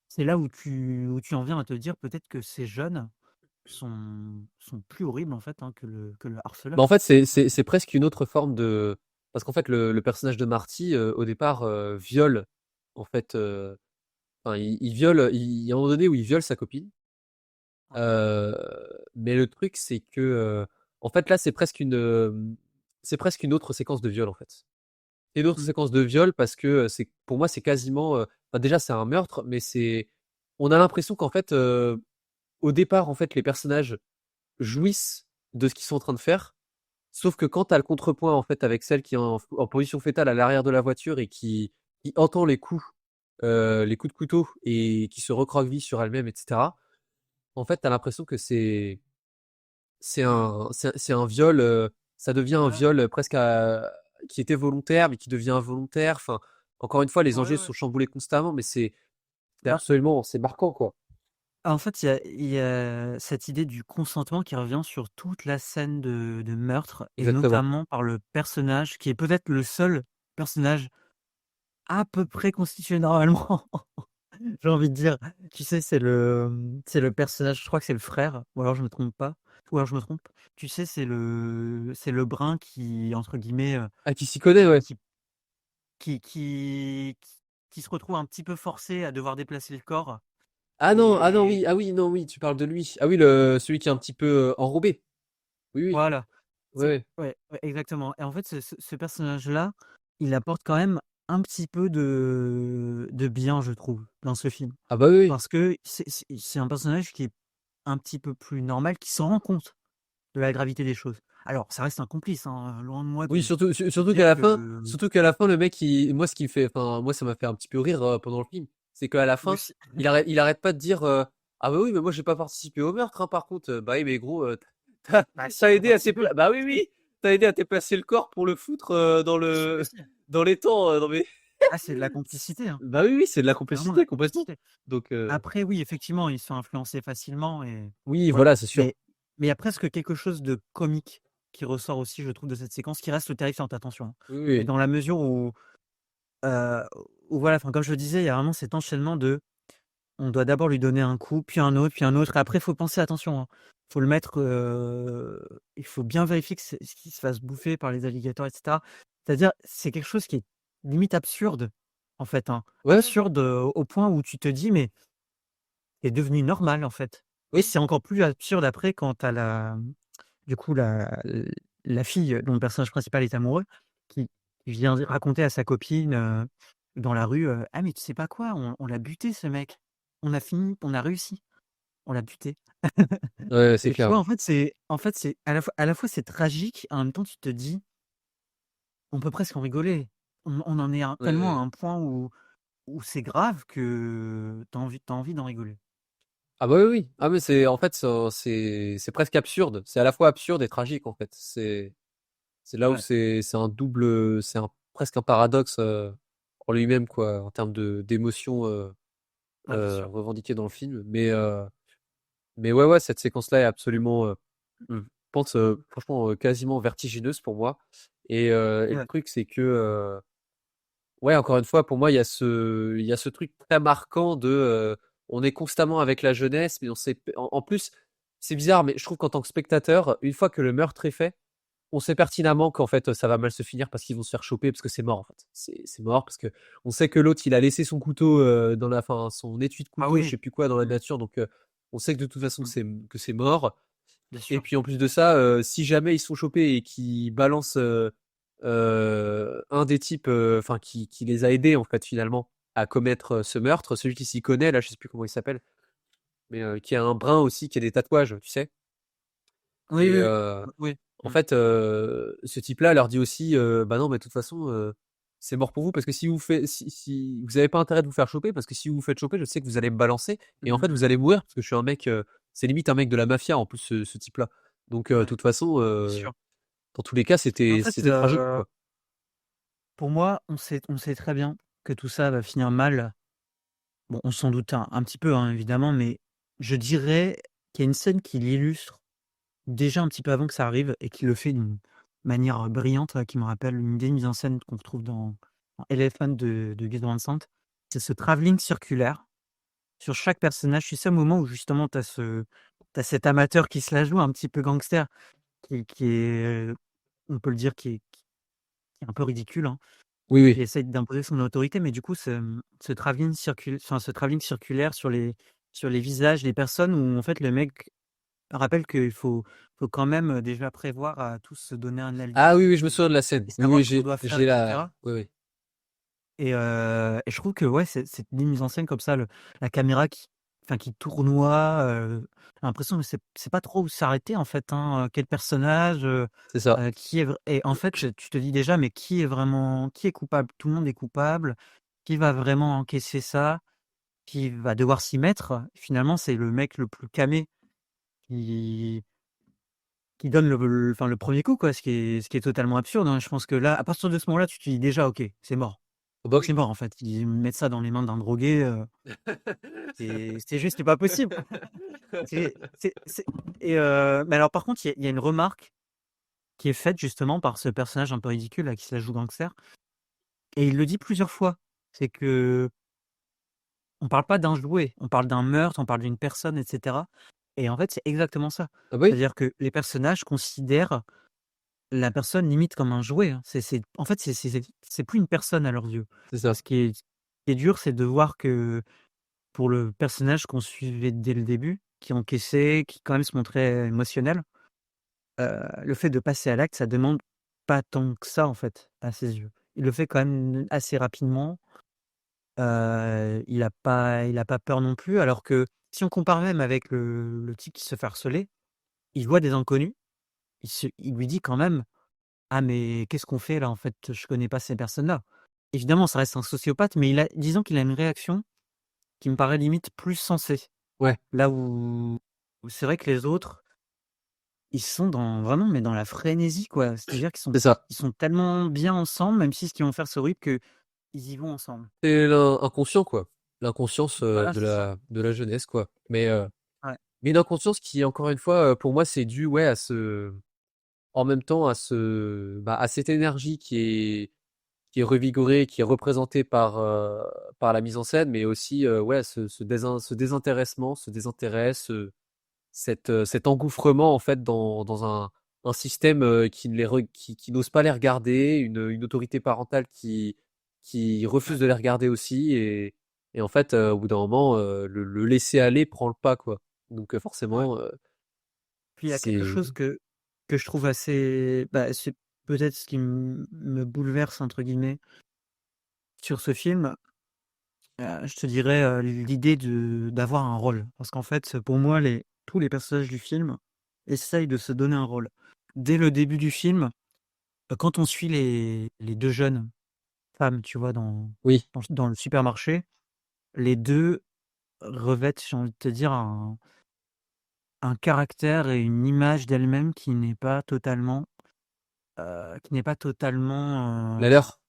A: c'est là où tu en viens à te dire peut-être que ces jeunes sont plus horribles en fait, hein, que le
B: Bah, en
A: harceleur.
B: fait, c'est presque une autre forme de parce qu'en fait, le personnage de Marty, au départ, viole, en fait, enfin, il viole, il y a un moment donné où il viole sa copine,
A: Ouais.
B: heu, mais le truc, c'est que, en fait, là, c'est presque une autre séquence de viol, en fait. C'est une autre
A: Mmh.
B: séquence de viol parce que, c'est pour moi, c'est quasiment, enfin, déjà, c'est un meurtre, mais on a l'impression qu'en fait, au départ, en fait, les personnages jouissent de ce qu'ils sont en train de faire. Sauf que quand tu as le contrepoint, en fait, avec celle qui est en position fœtale à l'arrière de la voiture et qui entend les coups, les coups de couteau et qui se recroqueville sur elle-même, et cetera. En fait, tu as l'impression que c'est un viol, ça devient un
A: Ouais,
B: viol, presque à qui était volontaire, mais qui devient involontaire. Enfin, encore une fois, les
A: ouais,
B: enjeux
A: ouais.
B: sont chamboulés constamment, mais
A: Ben,
B: c'est marquant, quoi.
A: en fait, il y a cette idée du consentement qui revient sur toute la scène de meurtre et
B: Exactement.
A: notamment par le personnage qui est peut-être le seul personnage à peu près constitué normalement, j'ai envie de dire. Tu sais, c'est le personnage, je crois que c'est le frère, ou alors je me trompe pas, ou alors je me trompe. Tu sais, c'est le brun qui, entre guillemets,
B: Ah, qui s'y connaît, ouais.
A: qui qui se retrouve un petit peu forcé à devoir déplacer le corps
B: Ah non,
A: et
B: oui, ah oui, non, oui, tu parles de lui. Ah oui, celui qui est un petit peu enrobé. Oui, oui,
A: voilà.
B: ouais,
A: C'est
B: ouais.
A: ouais, ouais, exactement et en fait, ce personnage-là, il apporte quand même un petit peu de bien, je trouve, dans ce film.
B: Ah bah oui, oui.
A: Parce que c'est un personnage qui est un petit peu plus normal, qui se rend compte de la gravité des choses. Alors, ça reste un complice, hein, loin de moi
B: Oui,
A: de
B: surtout
A: dire que
B: surtout qu'à la fin, le mec, moi, ce qui me fait, enfin, moi, ça m'a fait un petit peu rire pendant le film, c'est qu'à la
A: moi
B: fin,
A: aussi.
B: il arrête pas de dire, ah bah oui, mais moi, j'ai pas participé au meurtre, hein, par contre. Bah oui, mais gros,
A: Bah si,
B: t'as
A: tu as
B: aidé à
A: participé.
B: bah oui,
A: Si,
B: oui, t'as aidé à déplacer le corps pour le foutre
A: mais si.
B: dans les temps, non mais,
A: Ah, c'est de la complicité, hein.
B: bah oui, oui, c'est de la
A: C'est vraiment de la
B: complicité, complètement.
A: complicité.
B: Donc,
A: Après oui, effectivement, ils sont influencés facilement et
B: oui,
A: voilà.
B: voilà, c'est sûr.
A: Mais il y a presque quelque chose de comique qui ressort aussi, je trouve, de cette séquence, qui reste terrifiante, attention, hein.
B: Oui,
A: Mais
B: oui.
A: dans la mesure heu, où voilà, enfin, comme je le disais, il y a vraiment cet enchaînement on doit d'abord lui donner un coup, puis un autre et après il faut penser attention, hein. Faut le mettre, il faut bien vérifier que qu'il se fasse bouffer par les alligators et cetera. C'est-à-dire, c'est quelque chose qui est limite absurde, en fait, hein.
B: Ouais,
A: Absurde, au point où tu te dis: «Mais c'est devenu normal, en fait» et
B: oui.
A: c'est encore plus absurde après quand tu as du coup, la fille dont le personnage principal est amoureux, qui vient raconter à sa copine, dans la rue, «Ah mais tu sais pas quoi? On l'a buté ce mec. On a réussi, on l'a buté»
B: Ouais, c'est
A: et tu
B: clair.
A: vois, en fait, c'est à la fois c'est tragique, en même temps tu te dis: «On peut presque en rigoler». On en est
B: Ouais,
A: tellement à
B: ouais.
A: un point où c'est grave que tu as envie d'en rigoler.
B: Ah bah oui, oui. Ah mais c'est en fait c'est presque absurde. C'est à la fois absurde et tragique en fait. C'est là où
A: Ouais,
B: c'est un double, c'est presque un paradoxe en lui-même quoi, en termes de d'émotions
A: ah bien sûr.
B: revendiquées dans le film. Mais ouais ouais, cette séquence-là est absolument, je pense franchement quasiment vertigineuse pour moi. Et le
A: Ouais,
B: truc c'est que ouais, encore une fois, pour moi, il y a ce truc très marquant de, on est constamment avec la jeunesse, mais on sait, en plus, c'est bizarre, mais je trouve qu'en tant que spectateur, une fois que le meurtre est fait, on sait pertinemment qu'en fait, ça va mal se finir parce qu'ils vont se faire choper, parce que c'est mort, en fait. C'est mort parce que on sait que l'autre, il a laissé son couteau dans enfin, son étui de
A: ah
B: couteau, je
A: oui,
B: sais plus quoi, dans la
A: mmh,
B: nature, donc on sait que de toute façon
A: mmh,
B: que c'est mort.
A: bien
B: Et
A: sûr.
B: puis en plus de ça, si jamais ils sont chopés et qu'ils balancent, un des types, enfin qui les a aidés en fait finalement à commettre, ce meurtre, celui qui s'y connaît là, je sais plus comment il s'appelle, mais qui a un brin aussi, qui a des tatouages, tu sais?
A: Oui,
B: Et
A: oui, oui,
B: en
A: mmh,
B: fait, ce type-là leur dit aussi, «Bah non, mais de toute façon, c'est mort pour vous parce que si vous avez pas intérêt de vous faire choper parce que si vous vous faites choper, je sais que vous allez me balancer et en fait
A: mmh,
B: vous allez mourir parce que je suis un mec, c'est limite un mec de la mafia en plus ce type-là. Donc de
A: ouais,
B: toute façon,
A: bien sûr.
B: dans tous les cas,
A: En fait,
B: c'était tragique, quoi.
A: pour moi, on sait très bien que tout ça va finir mal. Bon, on s'en doute un petit peu, hein, évidemment, mais je dirais qu'il y a une scène qui l'illustre déjà un petit peu avant que ça arrive et qui le fait d'une manière, brillante, qui me rappelle une des mises en scène qu'on retrouve dans Elephant de Gus Van Sant. C'est ce travelling circulaire sur chaque personnage. Tu sais, au moment où justement tu cet amateur qui se la joue un petit peu gangster, qui est, on peut le dire, qui est un peu ridicule, hein.
B: Oui,
A: Qui
B: oui.
A: essaye d'imposer son autorité, mais du coup, ce travelling circulaire sur les visages des personnes où en fait le mec rappelle qu'il faut quand même, déjà prévoir à tous se donner un
B: Ah oui,
A: alibi
B: oui, je me souviens de la scène.
A: et
B: Oui,
A: savoir
B: oui,
A: ce qu'on doit faire
B: j'ai
A: et
B: la
A: cetera
B: oui, oui.
A: et je trouve que ouais, c'est une mise en scène comme ça, la caméra qui tournoie, l'impression que c'est pas trop où s'arrêter en fait, hein, quel personnage,
B: C'est ça.
A: qui est vrai et en fait, tu te dis déjà: «Mais qui est coupable?» Tout le monde est coupable. qui va vraiment encaisser ça, qui va devoir s'y mettre, finalement, c'est le mec le plus camé qui donne enfin, le premier coup, quoi, ce qui est totalement absurde, hein. Je pense que là, à partir de ce moment-là, tu te dis déjà: «OK, c'est mort.
B: Oh bah
A: C'est
B: oui.
A: mort, en fait». Ils mettent ça dans les mains d'un drogué, c'est juste, c'est pas possible. C'est mais alors par contre, il y a une remarque qui est faite justement par ce personnage un peu ridicule là, qui se la joue gangster et il le dit plusieurs fois. C'est qu'on parle pas d'un jouet, on parle d'un meurtre, on parle d'une personne et cetera et en fait, c'est exactement ça.
B: Ah bah oui,
A: C'est-à-dire que les personnages considèrent la personne limite comme un jouet, hein. C'est en fait, c'est plus une personne à leurs yeux.
B: c'est ça.
A: Ce qui est dur, c'est de voir que pour le personnage qu'on suivait dès le début, qui encaissait, qui quand même se montrait émotionnel, le fait de passer à l'acte, ça demande pas tant que ça, en fait, à ses yeux. Il le fait quand même assez rapidement, il a pas peur non plus, alors que si on compare même avec le type qui se fait harceler, il voit des inconnus, il lui dit quand même: «Ah mais qu'est-ce qu'on fait là, en fait? Je connais pas ces personnes-là». Évidemment, ça reste un sociopathe, mais disons qu'il a une réaction qui me paraît limite plus sensée.
B: Ouais,
A: Là où c'est vrai que les autres, ils sont vraiment mais dans la frénésie, quoi. C'est-à-dire qu'ils sont
B: c'est ça.
A: ils sont tellement bien ensemble, même si ce qu'ils vont faire, c'est horrible, qu'ils y vont ensemble.
B: C'est inconscient, quoi. L'inconscience,
A: Voilà, c'est ça.
B: de la jeunesse, quoi.
A: Ouais,
B: Mais une inconscience qui, encore une fois, pour moi, c'est dû, ouais, à ce en même temps, à cette énergie qui est revigorée, qui est représentée par la mise en scène, mais aussi, ouais, ce désintéressement, ce désintérêt, cet engouffrement, en fait, dans un système, qui n'ose pas les regarder, une autorité parentale qui
A: ouais.
B: refuse de les regarder aussi et en fait, au bout d'un moment, le laisser aller prend le pas, quoi. Donc
A: Ouais.
B: forcément,
A: Puis il y a quelque
B: c'est
A: chose que je trouve assez c'est peut-être ce qui me «bouleverse» entre guillemets sur ce film, je te dirais, l'idée d'avoir un rôle. Parce qu'en fait, pour moi, tous les personnages du film essayent de se donner un rôle. Dès le début du film, quand on suit les 2 jeunes femmes, tu vois,
B: oui,
A: dans le supermarché, les 2 revêtent, j'ai envie de te dire, un caractère et une image d'elles-mêmes qui n'est pas totalement,
B: la leur.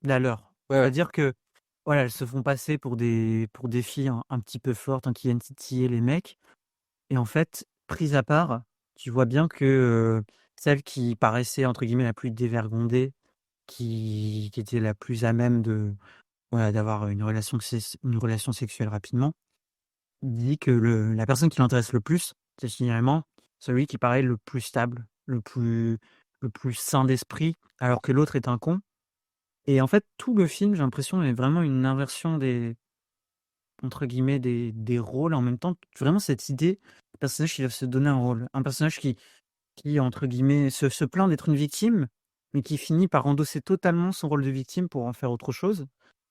A: la leur.
B: Ouais, ouais.
A: C'est-à-dire que, voilà, elles se font passer pour des filles un petit peu fortes, hein, qui viennent titiller les mecs et en fait, prise à part, tu vois bien que, celle qui paraissait entre guillemets «la plus dévergondée», qui était la plus à même de, voilà, d'avoir une relation sexuelle rapidement, dit que la personne qui l'intéresse le plus, c'est finalement celui qui paraît le plus stable, le plus sain d'esprit, alors que l'autre est un con et en fait, tout le film, j'ai l'impression, est vraiment une inversion des entre guillemets «des rôles». En même temps, vraiment cette idée, le personnage qui doit se donner un rôle. Un personnage qui entre guillemets se plaint d'être une victime, mais qui finit par endosser totalement son rôle de victime pour en faire autre chose.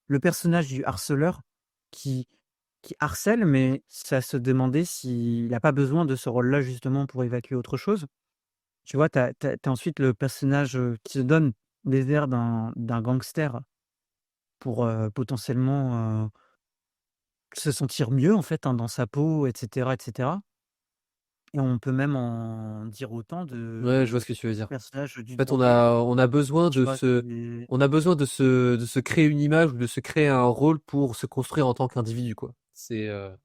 A: Le personnage du harceleur qui qui harcèle, mais c'est à se demander s'il a pas besoin de ce rôle-là justement pour évacuer autre chose. Tu vois? Tu as ensuite le personnage, qui se donne des airs d'un gangster pour, potentiellement, se sentir mieux en fait, hein, dans sa peau et cetera et on peut même en dire autant
B: Ouais, je vois
A: du
B: ce que tu veux dire.
A: personnage du
B: En fait,
A: drogué,
B: on a besoin
A: tu
B: de
A: vois?
B: se on a besoin de se créer une image ou de se créer un rôle pour se construire en tant qu'individu, quoi.
A: Ouais,
B: C'est un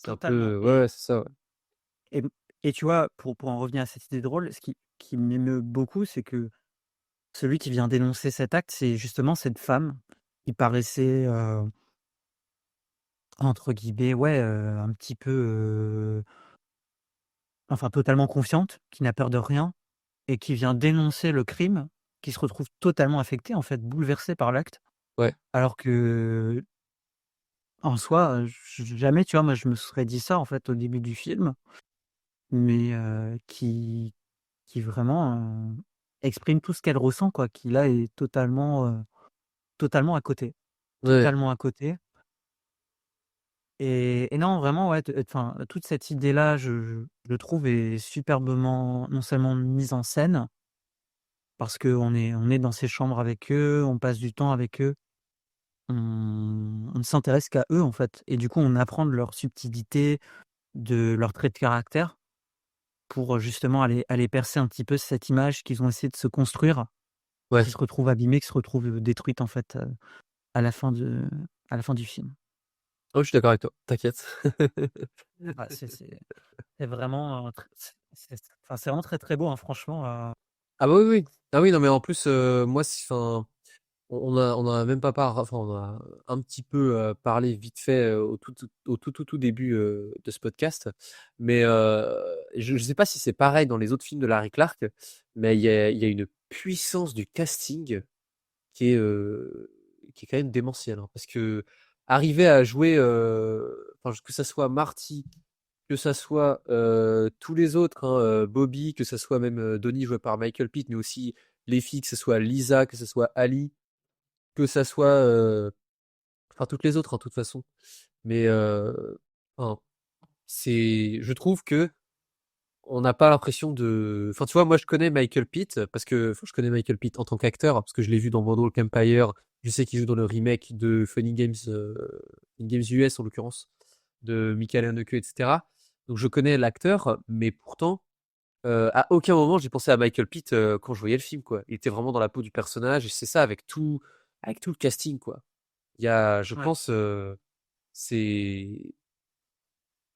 A: totalement
B: peu ouais, ouais, c'est ça, ouais.
A: et mmh et tu vois, pour en revenir à cette idée de rôle, ce qui m'émeut beaucoup, c'est que celui qui vient dénoncer cet acte, c'est justement cette femme qui paraissait, entre guillemets, ouais, un petit peu, enfin totalement confiante, qui n'a peur de rien et qui vient dénoncer le crime, qui se retrouve totalement affectée, en fait, bouleversée par l'acte.
B: Ouais,
A: Alors que en soi, jamais, tu vois, moi je me serais dit ça, en fait, au début du film, mais qui vraiment, exprime tout ce qu'elle ressent, quoi, qui là est totalement à côté.
B: ouais,
A: Totalement à côté et non, vraiment, ouais, enfin, toute cette idée-là, je trouve est superbement non seulement mise en scène, parce qu'on est dans ces chambres avec eux, on passe du temps avec eux on ne s'intéresse qu'à eux, en fait et du coup, on apprend de leur subtilité, de leurs traits de caractère pour, justement aller percer un petit peu cette image qu'ils ont essayé de se construire,
B: Ouais.
A: qui se retrouve abîmée, qui se retrouve, détruite, en fait, à la fin de à la fin du film.
B: Oh, je suis d'accord avec toi, t'inquiète.
A: Ouais, c'est vraiment, tr c'est vraiment très, très beau, hein, franchement,
B: Ah bah, oui, oui. Ah oui, non, mais en plus, moi, enfin, on en a même pas enfin, on a un petit peu, parlé vite fait, au tout début, de ce podcast. Mais, je sais pas si c'est pareil dans les autres films de Larry Clark, mais il y a une puissance du casting qui est, heu, qui est quand même démentielle, hein. Parce qu'arriver à jouer, enfin, que ça soit Marty, que ça soit, tous les autres, hein, Bobby, que ça soit même, Donnie joué par Michael Pitt, mais aussi les filles, que ce soit Lisa, que ce soit Ali, que ça soit, enfin toutes les autres, hein, de toute façon. Mais, enfin, je trouve qu'on n'a pas l'impression enfin, tu vois, moi je connais Michael Pitt parce que, enfin, je connais Michael Pitt en tant qu'acteur parce que je l'ai vu dans Boardwalk Empire. Je sais qu'il joue dans le remake de Funny Games US en l'occurrence, de Michael Haneke, etc. Donc je connais l'acteur, mais pourtant, à aucun moment j'ai pensé à Michael Pitt quand je voyais le film, quoi. Il était vraiment dans la peau du personnage et c'est ça avec tout le casting, quoi. Il y a, je
A: ouais.
B: pense, c'est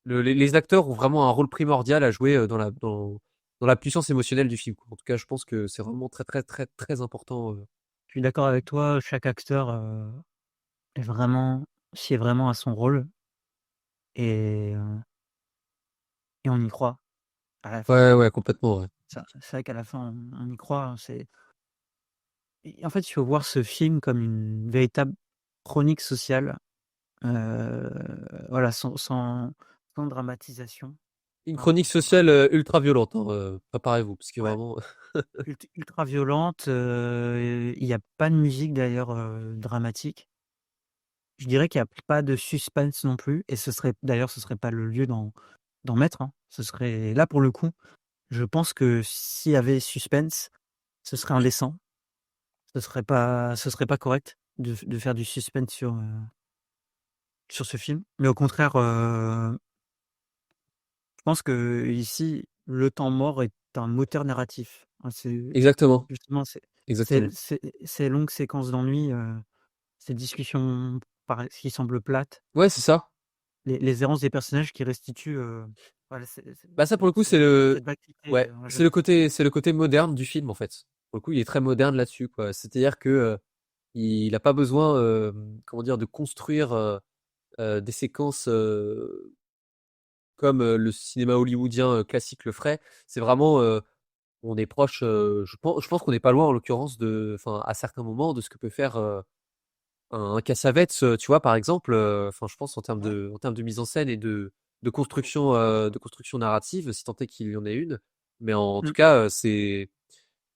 B: les acteurs ont vraiment un rôle primordial à jouer dans la puissance émotionnelle du film, quoi. En tout cas, je pense que c'est vraiment très, très, très, très important.
A: Je suis d'accord avec toi, chaque acteur, est vraiment sied vraiment à son rôle et on y croit à la fin.
B: Ouais, ouais, complètement, ouais.
A: C'est vrai qu'à la fin, on y croit, hein, c'est et en fait, il faut voir ce film comme une véritable chronique sociale, heu, voilà, sans dramatisation.
B: Une
A: Hein,
B: chronique
A: c'est vraiment
B: sociale ultra violente, hein, préparez-vous, parce que
A: ouais,
B: vraiment.
A: ultra violente, il y a pas de musique d'ailleurs, dramatique. Je dirais qu'il y a pas de suspense non plus et ce serait pas le lieu d'en mettre, hein. Ce serait là, pour le coup, je pense que s'il y avait suspense, ce serait indécent. Ce serait pas correct de faire du suspense sur ce film. Mais au contraire, je pense qu'ici, le temps mort est un moteur narratif. Hein,
B: Exactement,
A: justement,
B: exactement.
A: ces longues séquences d'ennui, ces discussions qui semblent plates,
B: Ouais, c'est ça.
A: les errances des personnages qui restituent, voilà,
B: Bah ça, pour le coup, c'est le,
A: cette vacuité,
B: ouais,
A: dans la
B: c'est le
A: jeunesse.
B: côté, c'est le côté moderne du film en fait. Pour le coup, il est très moderne là-dessus, quoi. C'est-à-dire que il a pas besoin, comment dire, de construire des séquences comme le cinéma hollywoodien classique le ferait. C'est vraiment, on est proche. Je pense qu'on n'est pas loin en l'occurrence enfin, à certains moments de ce que peut faire un Cassavetes, tu vois, par exemple. Enfin, je pense
A: Ouais.
B: en termes de mise en scène et de construction narrative, si tant est qu'il y en ait une. Mais en tout
A: Mmh.
B: cas,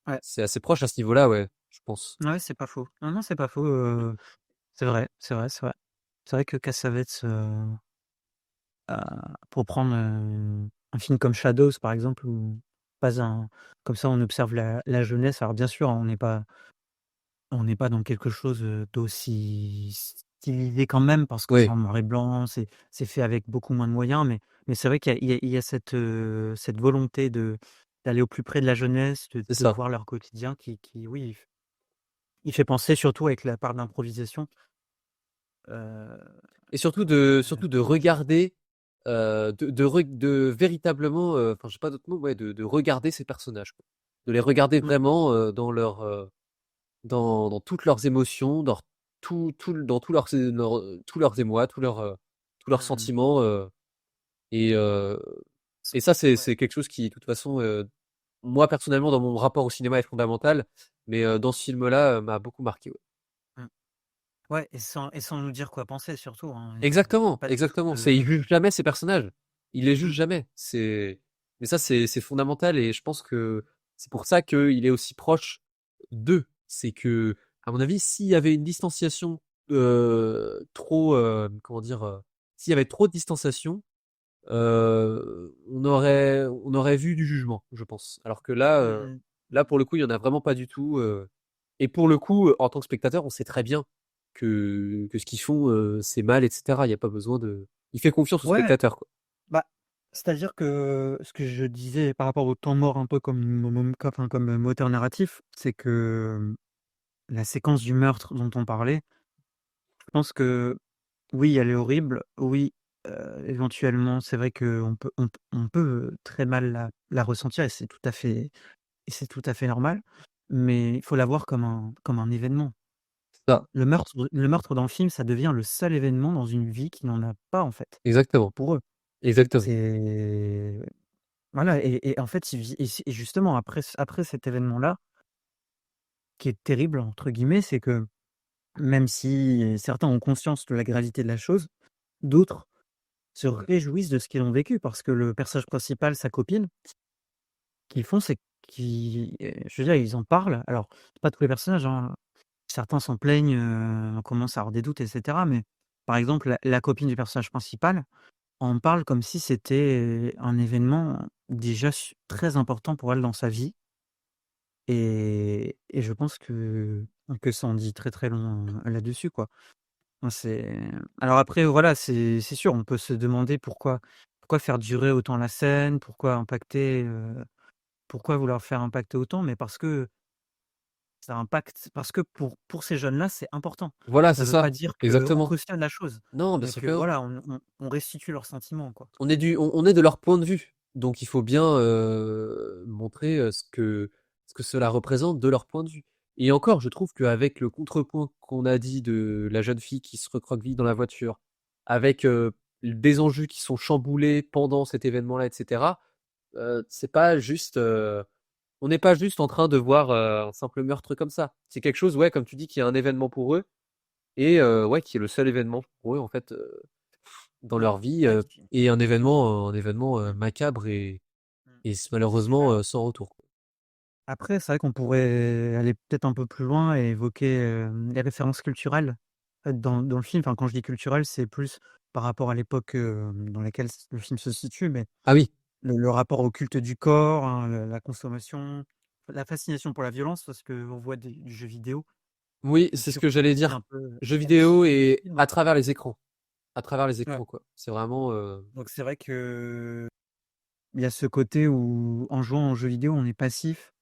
A: Ouais.
B: c'est assez proche à ce niveau-là, ouais, je pense.
A: Ouais, c'est pas faux. Non, non, c'est pas faux, c'est vrai, c'est vrai, c'est vrai. C'est vrai que Cassavetes, pour prendre, un film comme Shadows, par exemple, ou pas un comme ça, on observe la jeunesse. Alors bien sûr, on n'est pas dans quelque chose, d'aussi stylisé quand même, parce que c'est
B: Oui,
A: en noir et blanc, c'est fait avec beaucoup moins de moyens, mais c'est vrai qu'il y a cette volonté d'aller au plus près de la jeunesse, de
B: c'est
A: de
B: ça.
A: voir leur quotidien qui oui, il fait penser, surtout avec la part d'improvisation, heu
B: Et surtout de regarder, de véritablement, enfin, j'ai pas d'autre mot, ouais, de regarder ces personnages, quoi. De les regarder
A: mmh,
B: vraiment, dans toutes leurs émotions, dans tous leurs émois, tous leurs
A: mmh,
B: sentiments, et heu
A: s
B: et ça, c'est
A: ouais,
B: c'est quelque chose qui, de toute façon, moi, personnellement, dans mon rapport au cinéma est fondamental, mais dans ce film-là, m'a beaucoup marqué, ouais.
A: mmh. Ouais, et sans nous dire quoi penser, surtout, hein,
B: Exactement,
A: pas du tout
B: exactement.
A: de
B: Il juge jamais ses personnages. Il les juge
A: mmh,
B: jamais. Mais ça, c'est fondamental et je pense que c'est pour ça qu'il est aussi proche d'eux. C'est que, à mon avis, s'il y avait une distanciation, trop, comment dire? S'il y avait trop de distanciation, on aurait vu du jugement, je pense. Alors que là,
A: mmh mh.
B: pour le coup, il y en a vraiment pas du tout, et pour le coup, en tant que spectateur, on sait très bien que ce qu'ils font, c'est mal et cetera. Il y a pas besoin de il fait confiance au
A: Ouais,
B: spectateur, quoi.
A: bah, c'est-à-dire que ce que je disais par rapport au temps mort un peu comme enfin, comme moteur narratif, c'est que, la séquence du meurtre dont on parlait, je pense que oui, elle est horrible. Oui, éventuellement, c'est vrai qu'on peut très mal la ressentir et c'est tout à fait normal, mais il faut la voir comme un événement.
B: C'est ça,
A: Le meurtre dans le film, ça devient le seul événement dans une vie qui n'en a pas, en fait,
B: exactement,
A: pour eux.
B: exactement.
A: C'est voilà et en fait, et justement après cet événement-là, qui est «terrible» entre guillemets, c'est que même si certains ont conscience de la gravité de la chose, d'autres se réjouissent de ce qu'ils ont vécu parce que le personnage principal, sa copine, qu'ils font, c'est je veux dire, ils en parlent. Alors, c'est pas tous les personnages, hein. Certains s'en plaignent, on commence à avoir des doutes et cetera, mais par exemple, la copine du personnage principal en parle comme si c'était un événement déjà très important pour elle dans sa vie et je pense que ça en dit très, très long, là-dessus, quoi. Moi, alors après, voilà, c'est sûr, on peut se demander pourquoi faire durer autant la scène? Pourquoi vouloir faire impacter autant? Mais parce que ça impacte parce que pour ces jeunes-là, c'est important.
B: Voilà,
A: Ça
B: c'est
A: veut pas
B: ça,
A: dire qu'on
B: exactement.
A: cautionne la chose,
B: Non, bien
A: mais
B: sûr
A: que
B: que non.
A: voilà, on restitue leurs sentiments, quoi.
B: On est de leur point de vue, donc il faut bien, montrer, ce que cela représente de leur point de vue et encore, je trouve qu'avec le contrepoint qu'on a dit de la jeune fille qui se recroqueville dans la voiture, avec, des enjeux qui sont chamboulés pendant cet événement-là et cetera, c'est pas juste, on n'est pas juste en train de voir, un simple meurtre comme ça. C'est quelque chose, ouais, comme tu dis, qui est un événement pour eux et ouais, qui est le seul événement pour eux, en fait, dans
A: Ouais,
B: leur vie,
A: ouais,
B: et un événement, macabre
A: mmh,
B: et malheureusement,
A: alors
B: sans retour.
A: après, c'est vrai qu'on pourrait aller peut-être un peu plus loin et évoquer, les références culturelles, dans le film. Enfin, quand je dis culturelles, c'est plus par rapport à l'époque, dans laquelle le film se situe, mais
B: Ah oui,
A: le rapport au culte du corps, hein, la consommation, la fascination pour la violence, parce qu'on voit du jeu vidéo,
B: oui, c'est ce
A: sur
B: que j'allais
A: aussi un
B: dire.
A: peu
B: Jeux vidéo
A: l'alchimie du
B: et
A: film.
B: à travers les écrans. À travers les
A: Ouais,
B: écrans, quoi. C'est vraiment,
A: donc c'est vrai qu'il y a ce côté où, en jouant aux jeux vidéo, on est passif,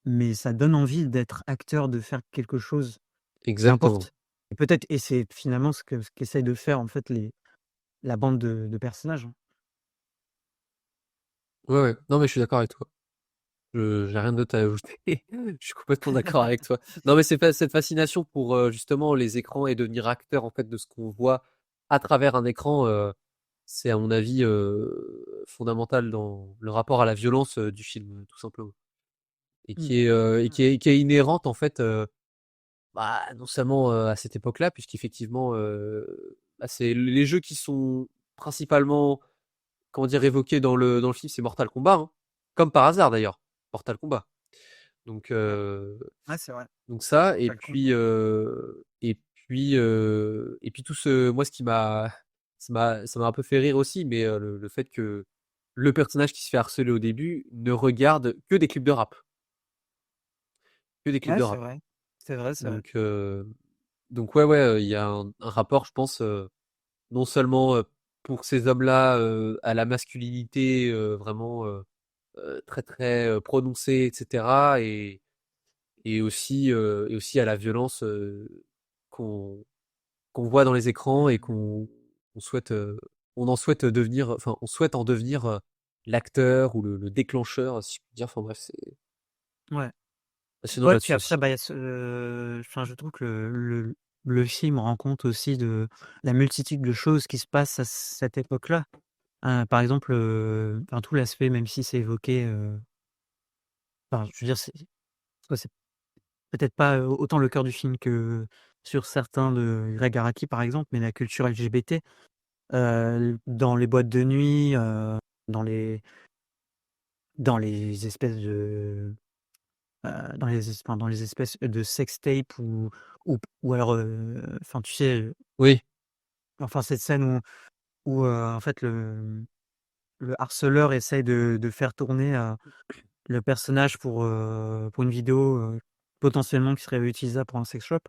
A: mais ça donne envie d'être acteur, de faire quelque chose
B: exactement.
A: d'importe et peut-être et c'est finalement ce qu'essaye de faire, en fait, la bande de personnages, hein.
B: Ouais, ouais. Non, mais je suis d'accord avec toi. Je j'ai rien d'autre à ajouter. Je suis complètement d'accord avec toi. Non, mais c'est pas cette fascination pour, justement les écrans et devenir acteur, en fait, de ce qu'on voit à travers un écran, c'est à mon avis, fondamental dans le rapport à la violence, du film, tout simplement. Et
A: Mmh.
B: qui est inhérente en fait, bah, non seulement, à cette époque-là, puisqu'effectivement, bah, c'est les jeux qui sont principalement, comment dire, évoqués dans le film, c'est Mortal Kombat, hein. Comme par hasard d'ailleurs, Mortal Kombat. Donc
A: Ouais.
B: heu,
A: Ouais, c'est vrai.
B: donc ça et puis tout ce moi ce qui m'a ça m'a un peu fait rire aussi, mais le fait que le personnage qui se fait harceler au début ne regarde que des clips de rap, que des clips
A: Ouais,
B: de
A: c'est
B: rap.
A: vrai. C'est vrai, c'est vrai.
B: Donc heu, donc ouais, ouais, il y a un rapport, je pense, non seulement, pour ces hommes-là, à la masculinité, vraiment, très, très, prononcée et cetera et aussi à la violence, qu'on qu'on voit dans les écrans et qu'on souhaite, on en souhaite devenir enfin, on souhaite en devenir, l'acteur ou le déclencheur, si je puis dire. Enfin bref, c'est
A: Ouais.
B: passionnant
A: Ouais, puis
B: là-dessus
A: après,
B: aussi.
A: bah, il y a enfin, je trouve que le film rend compte aussi de la multitude de choses qui se passent à cette époque-là. Par exemple, enfin, tout l'aspect, même si c'est évoqué, enfin, je veux dire, c'est peut-être pas, autant le cœur du film que sur certains de Greg Araki, par exemple, mais la culture LGBT, dans les boîtes de nuit, dans les espèces de dans les espèces de sextapes ou alors, enfin, tu sais,
B: Oui,
A: enfin, cette scène où en fait, le harceleur essaye de faire tourner, le personnage pour une vidéo, potentiellement qui serait utilisable pour un sex shop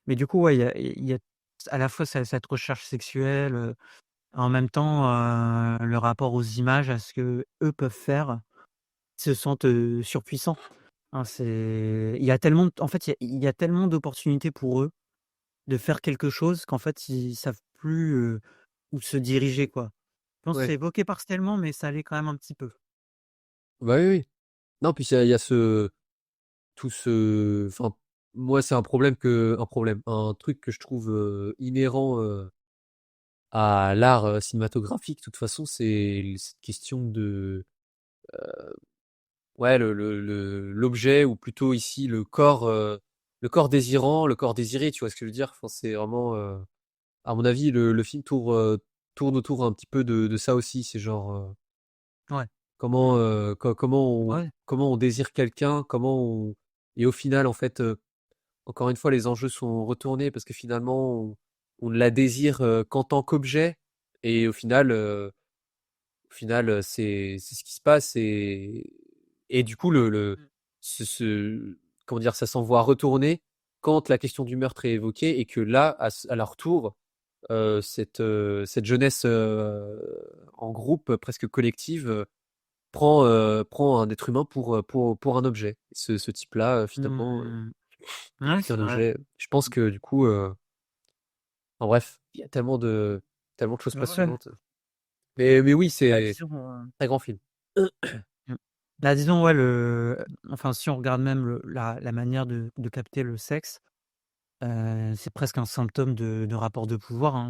A: Mais du coup, ouais, il y a à la fois cette recherche sexuelle, en même temps, le rapport aux images, à ce qu'eux peuvent faire, ils se sentent, surpuissants. Hein, il y a tellement en fait, il y a tellement d'opportunités pour eux de faire quelque chose qu'en fait, ils savent plus, où se diriger, quoi. Je pense que c'est
B: Ouais.
A: évoqué partiellement, mais ça l'est quand même un petit peu.
B: Bah, oui, oui. Non, puis il y a tout ce enfin, moi, c'est un truc que je trouve, inhérent, à l'art, cinématographique. De toute façon, c'est cette question de, ouais, l'objet ou plutôt ici le corps désirant, le corps désiré, tu vois ce que je veux dire? Enfin, c'est vraiment, à mon avis, le film tourne autour un petit peu de ça aussi. C'est genre,
A: Ouais.
B: comment,
A: Ouais.
B: comment on désire quelqu'un, comment on et au final, en fait, encore une fois, les enjeux sont retournés parce que finalement, on ne la désire, qu'en tant qu'objet et au final, c'est ce qui se passe et du coup
A: Mmh.
B: ce comment dire? Ça s'en voit retourner quand la question du meurtre est évoquée et que là, à leur tour, cette jeunesse, en groupe, presque collective, prend un être humain pour un objet. Ce type-là, finalement,
A: Mmh. Ouais,
B: c'est un
A: c'est vrai.
B: objet. Je pense que du coup, en bref, il y a tellement de choses
A: Ouais, ouais.
B: passionnantes. Mais oui,
A: Bah,
B: c'est
A: disons,
B: très grand film.
A: mmh. Bah, disons, ouais, enfin, si on regarde même la manière de capter le sexe, c'est presque un symptôme de rapport de pouvoir, hein.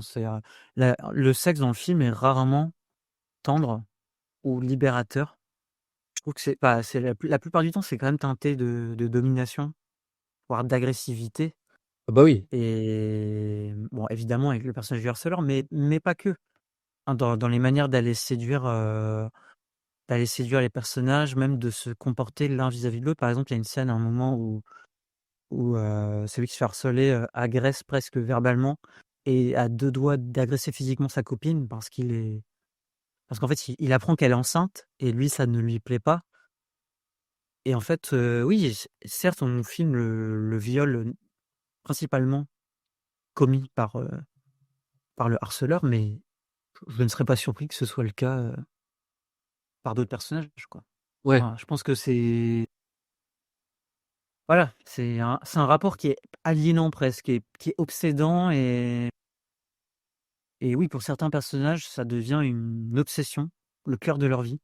A: Le sexe dans le film est rarement tendre ou libérateur. Je trouve que c'est la plupart du temps, c'est quand même teinté de domination, voire d'agressivité
B: Ah bah oui,
A: et bon, évidemment avec le personnage du harceleur, mais pas que. Hein, dans les manières d'aller séduire les personnages, même de se comporter l'un vis-à-vis de l'autre. Par exemple, il y a une scène à un moment où celui qui se fait harceler, agresse presque verbalement et a 2 doigts d'agresser physiquement sa copine parce qu'en fait, il apprend qu'elle est enceinte et lui, ça ne lui plaît pas et en fait, oui, certes, on nous filme le viol, principalement commis par le harceleur, mais je ne serais pas surpris que ce soit le cas, par d'autres personnages, quoi.
B: ouais,
A: Enfin, je pense que voilà, c'est un rapport qui est aliénant presque, qui est obsédant et oui, pour certains personnages, ça devient une obsession, le cœur de leur vie.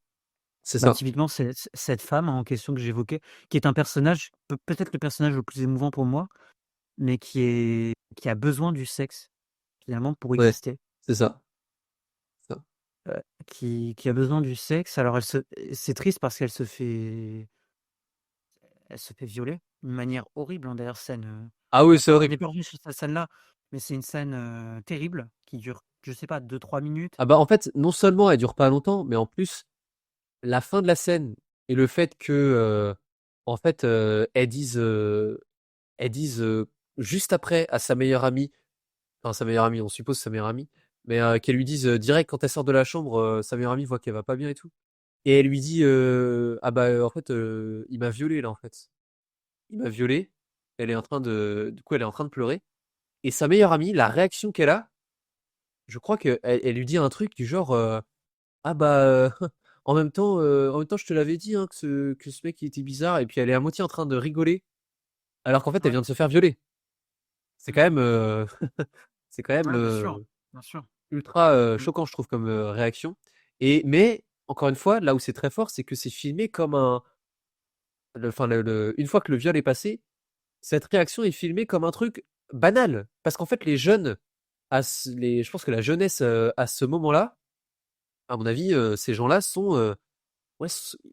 B: c'est
A: Bah,
B: ça.
A: typiquement, cette femme en question que j'évoquais, qui est un personnage, peut-être le personnage le plus émouvant pour moi, mais qui a besoin du sexe, finalement, pour
B: Ouais,
A: exister.
B: c'est ça, ça.
A: Qui a besoin du sexe. Alors c'est triste parce elle se fait violer d'une manière horrible, hein, d'ailleurs scène,
B: Ah
A: on
B: oui,
A: n'a
B: c'est
A: pas on
B: horrible.
A: n'est pas revenu sur cette scène-là, mais c'est une scène, terrible qui dure, je sais pas, 2-3 minutes.
B: Ah bah, en fait, non seulement elle dure pas longtemps, mais en plus, la fin de la scène et le fait que, en fait, elles disent, juste après à sa meilleure amie, enfin sa meilleure amie, on suppose sa meilleure amie, mais qu'elle lui dise, direct quand elle sort de la chambre, sa meilleure amie voit qu'elle va pas bien et tout et elle lui dit, «Ah bah, en fait, il m'a violée là, en fait. Il m'a violée». Elle est en train de du coup, elle est en train de pleurer et sa meilleure amie, la réaction qu'elle a, je crois qu'elle lui dit un truc du genre, «Ah bah, en même temps, je te l'avais dit, hein, que ce mec il était bizarre» et puis elle est à moitié en train de rigoler, alors qu'en fait, elle
A: Ouais.
B: vient de se faire violer. C'est
A: Mmh.
B: quand même, c'est quand même,
A: Ouais, bien sûr, bien sûr.
B: ultra,
A: Mmh.
B: choquant, je trouve, comme, réaction mais encore une fois, là où c'est très fort, c'est que c'est filmé comme une fois que le viol est passé, cette réaction est filmée comme un truc banal. Parce qu'en fait, les jeunes, je pense que la jeunesse, à ce moment-là, à mon avis, ces gens-là sont, ouais,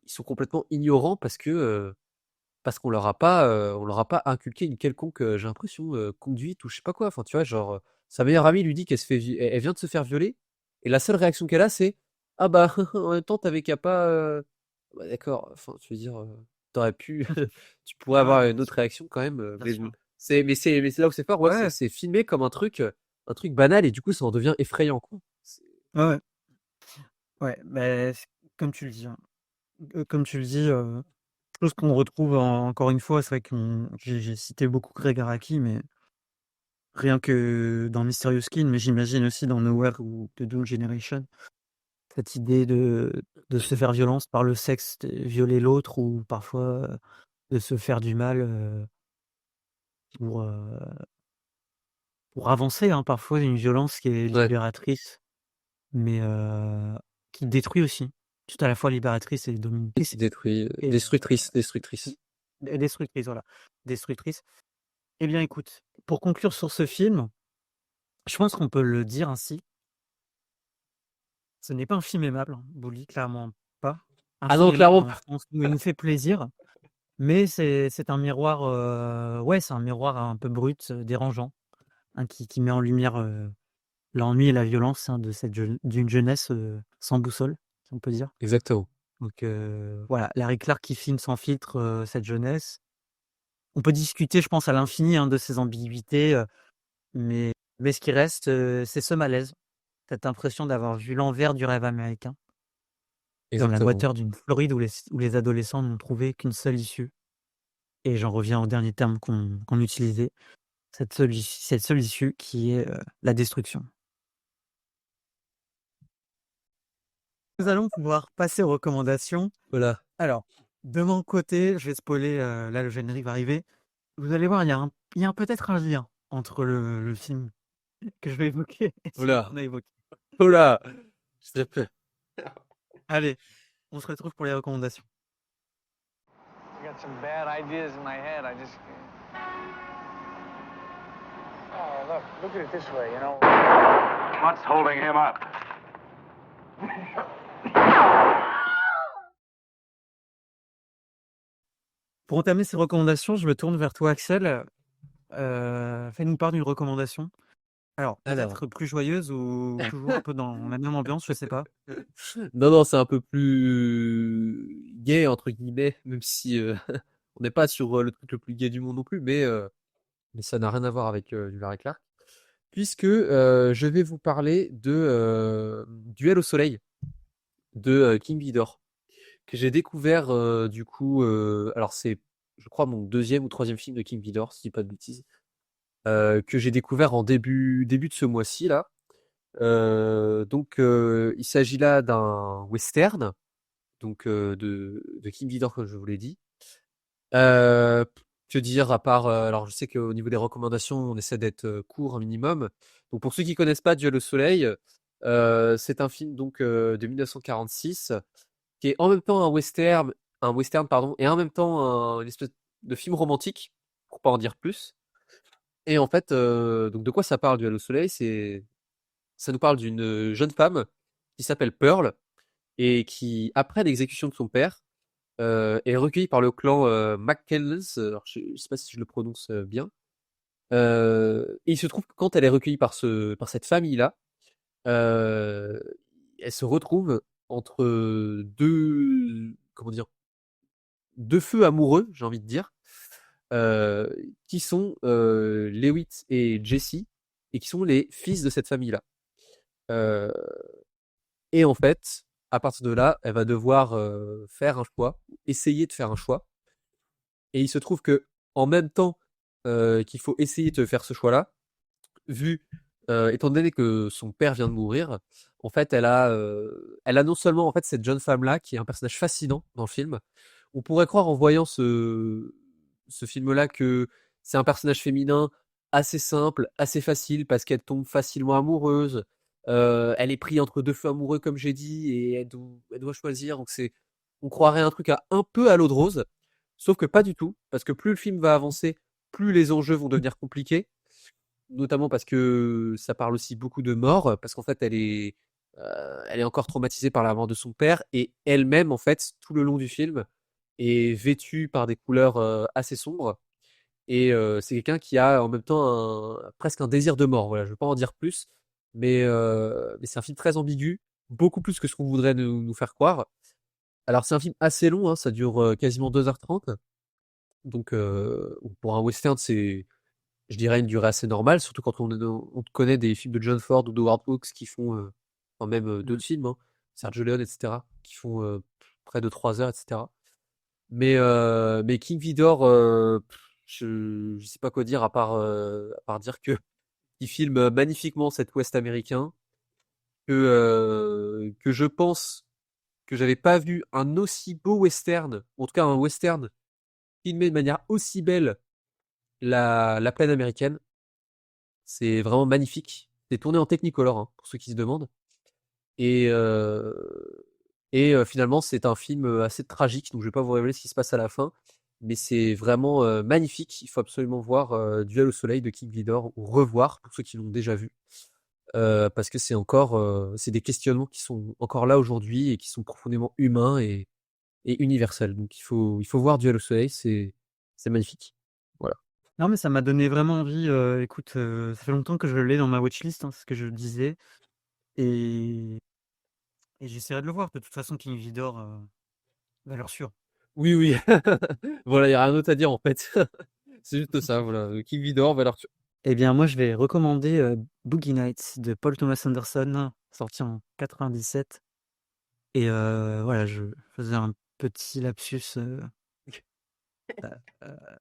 B: ils sont complètement ignorants parce qu'on leur a pas inculqué une quelconque, j'ai l'impression, conduite ou je sais pas quoi. Enfin, tu vois, genre, sa meilleure amie lui dit qu'elle se fait vi elle vient de se faire violer et la seule réaction qu'elle a, c'est: «Ah bah, en même temps, tu avais qu'à pas, bah, d'accord, enfin, je veux dire, tu pu tu pourrais
A: Ouais,
B: avoir
A: bien
B: une autre
A: sûr,
B: réaction quand même,
A: bien
B: mais
A: sûr.
B: bon. C'est là où c'est fort, ouais, c'est
A: Ouais,
B: c'est filmé comme un truc banal et du coup, ça en devient effrayant, quoi. C'est
A: ouais, ouais. Ouais, beh, comme tu le dis, hein, comme tu le dis, chose qu'on retrouve encore une fois, c'est vrai que j'ai cité beaucoup Gregg Araki, mais Rien que dans Mysterious Skin, mais j'imagine aussi dans Nowhere ou The Doom Generation, cette idée de se faire violence par le sexe, de violer l'autre ou parfois, de se faire du mal, pour, pour avancer, hein. Parfois une violence qui est
B: Ouais,
A: libératrice, mais qui détruit aussi. Tout à la fois libératrice et dominatrice
B: détruit,
A: et
B: destructrice.
A: et destructrice, voilà, destructrice. Eh bien écoute, pour conclure sur ce film, je pense qu'on peut le dire ainsi, ce n'est pas un film aimable, hein, Bully, clairement pas. Un
B: Ah
A: film
B: non,
A: aimable
B: clairement
A: dans le
B: pas.
A: sens où il nous fait plaisir, mais c'est un miroir, ouais, c'est un miroir un peu brut, dérangeant, hein, qui met en lumière, l'ennui et la violence, hein, de cette d'une jeunesse, sans boussole, si on peut dire.
B: Exactement.
A: Donc voilà, Larry Clark qui filme sans filtre, cette jeunesse. On peut discuter, je pense, à l'infini, hein, de ces ambiguïtés, mais ce qui reste, c'est ce malaise, cette impression d'avoir vu l'envers du rêve américain, dans la
B: Exactement.
A: moiteur d'une Floride où les adolescents n'ont trouvé qu'une seule issue et j'en reviens au dernier terme qu'on utilisait, cette seule issue qui est, la destruction. Nous allons pouvoir passer aux recommandations.
B: Voilà.
A: Alors, de mon côté, je vais spoiler, là, le générique va arriver. Vous allez voir, il y a peut-être un lien entre le film que je vais évoquer et celui
B: Voilà.
A: qu'on a évoqué.
B: Oh là! J'ai très peur.
A: Allez, on se retrouve pour les recommandations.
F: I got some bad ideas in my head. Oh, look at it this way, you know.
G: What's holding him up?
A: Pour entamer ces recommandations, je me tourne vers toi, Axel. Fais-nous part d'une recommandation. Alors,
B: Alors.
A: peut-être plus joyeuse ou toujours un peu dans la même ambiance, je sais pas.
B: Non, non, c'est un peu plus «gay» entre guillemets, même si, on n'est pas sur, le truc le plus gay du monde non plus, mais ça n'a rien à voir avec, du Larry Clark. Puisque, je vais vous parler de, Duel au soleil de, King Vidor, que j'ai découvert, du coup, alors c'est, je crois, mon deuxième ou troisième film de King Vidor, si je dis pas de bêtises, que j'ai découvert en début de ce mois-ci là. Donc, il s'agit là d'un western, donc de King Vidor, comme je vous l'ai dit. Que dire à part, alors je sais qu'au niveau des recommandations, on essaie d'être, court un minimum. Donc pour ceux qui connaissent pas Duel au soleil, c'est un film donc, de 1946, qui est en même temps un western pardon, et en même temps une espèce de film romantique, pour pas en dire plus. Et en fait, donc de quoi ça parle Duel au soleil? Ça nous parle d'une, jeune femme qui s'appelle Pearl et qui, après l'exécution de son père, est recueillie par le clan, McCandless, alors je sais pas si je le prononce, bien. Et il se trouve que quand elle est recueillie par cette famille-là, heu, elle se retrouve entre, 2 comment dire? 2 feux amoureux, j'ai envie de dire, qui sont, Lewitt et Jesse, et qui sont les fils de cette famille-là. Heu Et en fait, à partir de là, elle va devoir, faire un choix, essayer de faire un choix. Et il se trouve que en même temps, qu'il faut essayer de faire ce choix-là, vu, étant donné que son père vient de mourir, en fait, elle a non seulement, en fait, cette jeune femme-là qui est un personnage fascinant dans le film. On pourrait croire en voyant ce film-là que c'est un personnage féminin assez simple, assez facile parce qu'elle tombe facilement amoureuse. Elle est prise entre 2 feux amoureux comme j'ai dit et elle doit choisir, donc on croirait un truc un peu à l'eau de rose, sauf que pas du tout, parce que plus le film va avancer, plus les enjeux vont devenir compliqués. Notamment parce que ça parle aussi beaucoup de mort, parce qu'en fait elle est encore traumatisée par la mort de son père, et elle-même en fait tout le long du film est vêtue par des couleurs, assez sombres, et c'est quelqu'un qui a en même temps presque un désir de mort. Voilà, je ne veux pas en dire plus, mais c'est un film très ambigu, beaucoup plus que ce qu'on voudrait nous faire croire. Alors c'est un film assez long, hein, ça dure, quasiment 2h30, donc pour un western, c'est, je dirais, une durée assez normale, surtout quand on connaît des films de John Ford ou de Howard Hawks qui font, enfin même,
A: Mmh.
B: d'autres films, hein, Sergio Leone et cetera, qui font, près de 3 heures et cetera. Mais King Vidor, je sais pas quoi dire à part dire que qui filme magnifiquement cet Ouest américain, que je pense que j'avais pas vu un aussi beau western, en tout cas un western filmé de manière aussi belle la plaine américaine. C'est vraiment magnifique. C'est tourné en Technicolor, hein, pour ceux qui se demandent. Et, finalement, c'est un film assez tragique, donc je vais pas vous révéler ce qui se passe à la fin, mais c'est vraiment magnifique. Il faut absolument voir Duel au soleil de King Vidor, ou revoir pour ceux qui l'ont déjà vu, parce que c'est encore, c'est des questionnements qui sont encore là aujourd'hui et qui sont profondément humains et universels. Donc il faut voir Duel au soleil, c'est magnifique. Voilà.
A: Non, mais ça m'a donné vraiment envie, écoute, ça fait longtemps que je l'ai dans ma watchlist, hein, c'est ce que je disais et j'essaierai de le voir. De toute façon, King Vidor, valeur sûre.
B: Oui, oui. Voilà, il y a rien d'autre à dire en fait. C'est juste ça, voilà. King Vidor, valeur sûre.
A: Eh bien, moi, je vais recommander, Boogie Nights de Paul Thomas Anderson, sorti en 97 et voilà, je faisais un petit lapsus,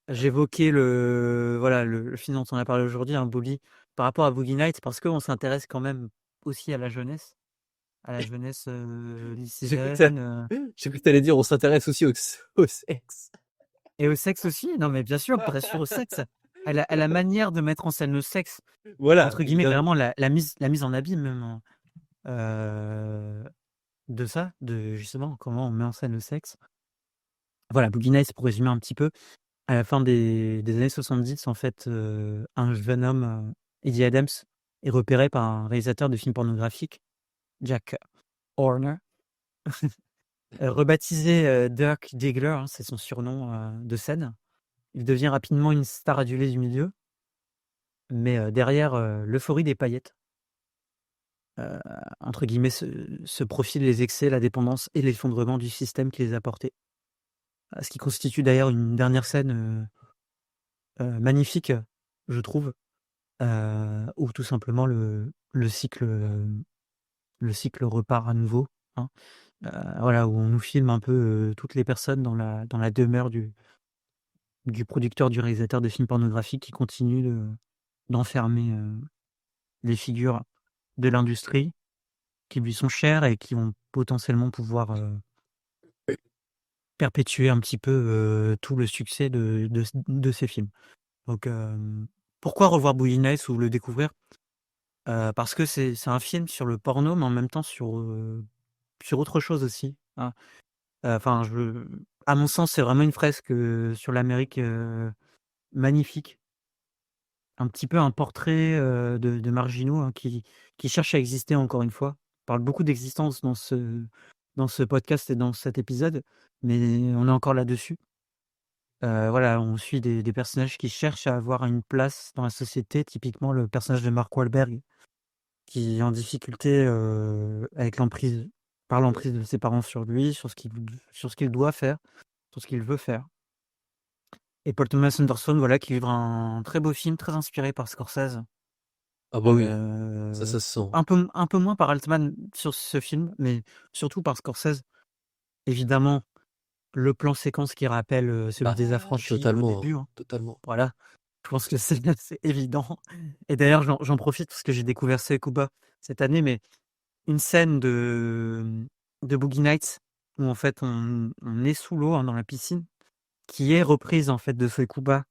A: j'évoquais le film dont on a parlé aujourd'hui, hein, Boogie, par rapport à Boogie Nights parce qu'on s'intéresse quand même aussi à la jeunesse,
B: J'ai cru que t'a
A: lycéenne,
B: j'ai cru que tu dire on s'intéresse aussi au sexe.
A: et au sexe aussi. Non, mais bien sûr au sexe, à la manière de mettre en scène le sexe,
B: Voilà,
A: entre guillemets,
B: évidemment.
A: vraiment la mise en abîme même, hein, de ça, de justement comment on met en scène le sexe. Voilà, Boogie Nights pour résumer un petit peu, à la fin des années 70 en fait, un jeune homme, Eddie Adams, est repéré par un réalisateur de films pornographiques, Jack Horner, rebaptisé, Dirk Diggler, hein, c'est son surnom, de scène. Il devient rapidement une star adulée du milieu, mais derrière, l'euphorie des paillettes, heu, entre guillemets, se profilent les excès, la dépendance et l'effondrement du système qui les a portés. Ce qui constitue d'ailleurs une dernière scène, magnifique, je trouve, où tout simplement le cycle repart à nouveau, hein. Voilà, où on nous filme un peu, toutes les personnes dans la demeure du producteur, du réalisateur de films pornographiques qui continue d'enfermer, les figures de l'industrie qui lui sont chères et qui vont potentiellement pouvoir, perpétuer un petit peu, tout le succès de ces films. Donc, pourquoi revoir Boogie Nights ou le découvrir? Parce que c'est un film sur le porno, mais en même temps sur autre chose aussi, hein. Enfin, à mon sens, c'est vraiment une fresque, sur l'Amérique, magnifique. Un petit peu un portrait, de marginaux, hein, qui cherchent à exister encore une fois. On parle beaucoup d'existence dans ce podcast et dans cet épisode, mais on est encore là-dessus. Voilà, on suit des personnages qui cherchent à avoir une place dans la société, typiquement le personnage de Mark Wahlberg qui est en difficulté, avec l'emprise de ses parents sur lui, sur ce qu'il doit faire, sur ce qu'il veut faire. Et Paul Thomas Anderson, voilà, qui livre un très beau film, très inspiré par Scorsese.
B: Ah bah oui, ça se sent.
A: Un peu moins par Altman sur ce film, mais surtout par Scorsese. Évidemment, le plan séquence qui rappelle, celui
B: Bah,
A: des Affranchis au
B: totalement,
A: début, hein.
B: totalement.
A: Voilà, je pense que c'est évident et d'ailleurs j'en profite parce que j'ai découvert Kuba cette année, mais une scène de Boogie Nights où en fait on est sous l'eau, hein, dans la piscine, qui est reprise en fait de Kuba,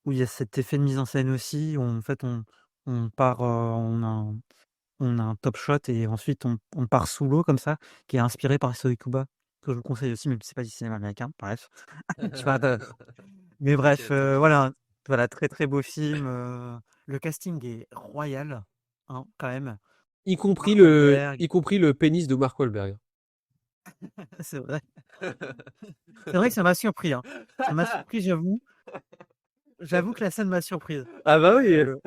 A: où il y a cet effet de mise en scène aussi, où en fait on part, on a un top shot et ensuite on part sous l'eau comme ça, qui est inspiré par Kuba, que je vous conseille aussi, même si c'est pas du cinéma américain, bref. Je parle de mais bref,
B: OK, d'accord.
A: voilà, très, très beau film, le casting est royal, hein, quand même.
B: Y compris
A: Mark
B: le
A: Wahlberg,
B: y compris le pénis de Mark Wahlberg.
A: c'est vrai. C'est vrai que ça m'a surpris, hein. Ça m'a surpris, j'avoue. J'avoue que la scène m'a surprise.
B: Ah bah oui,
A: Le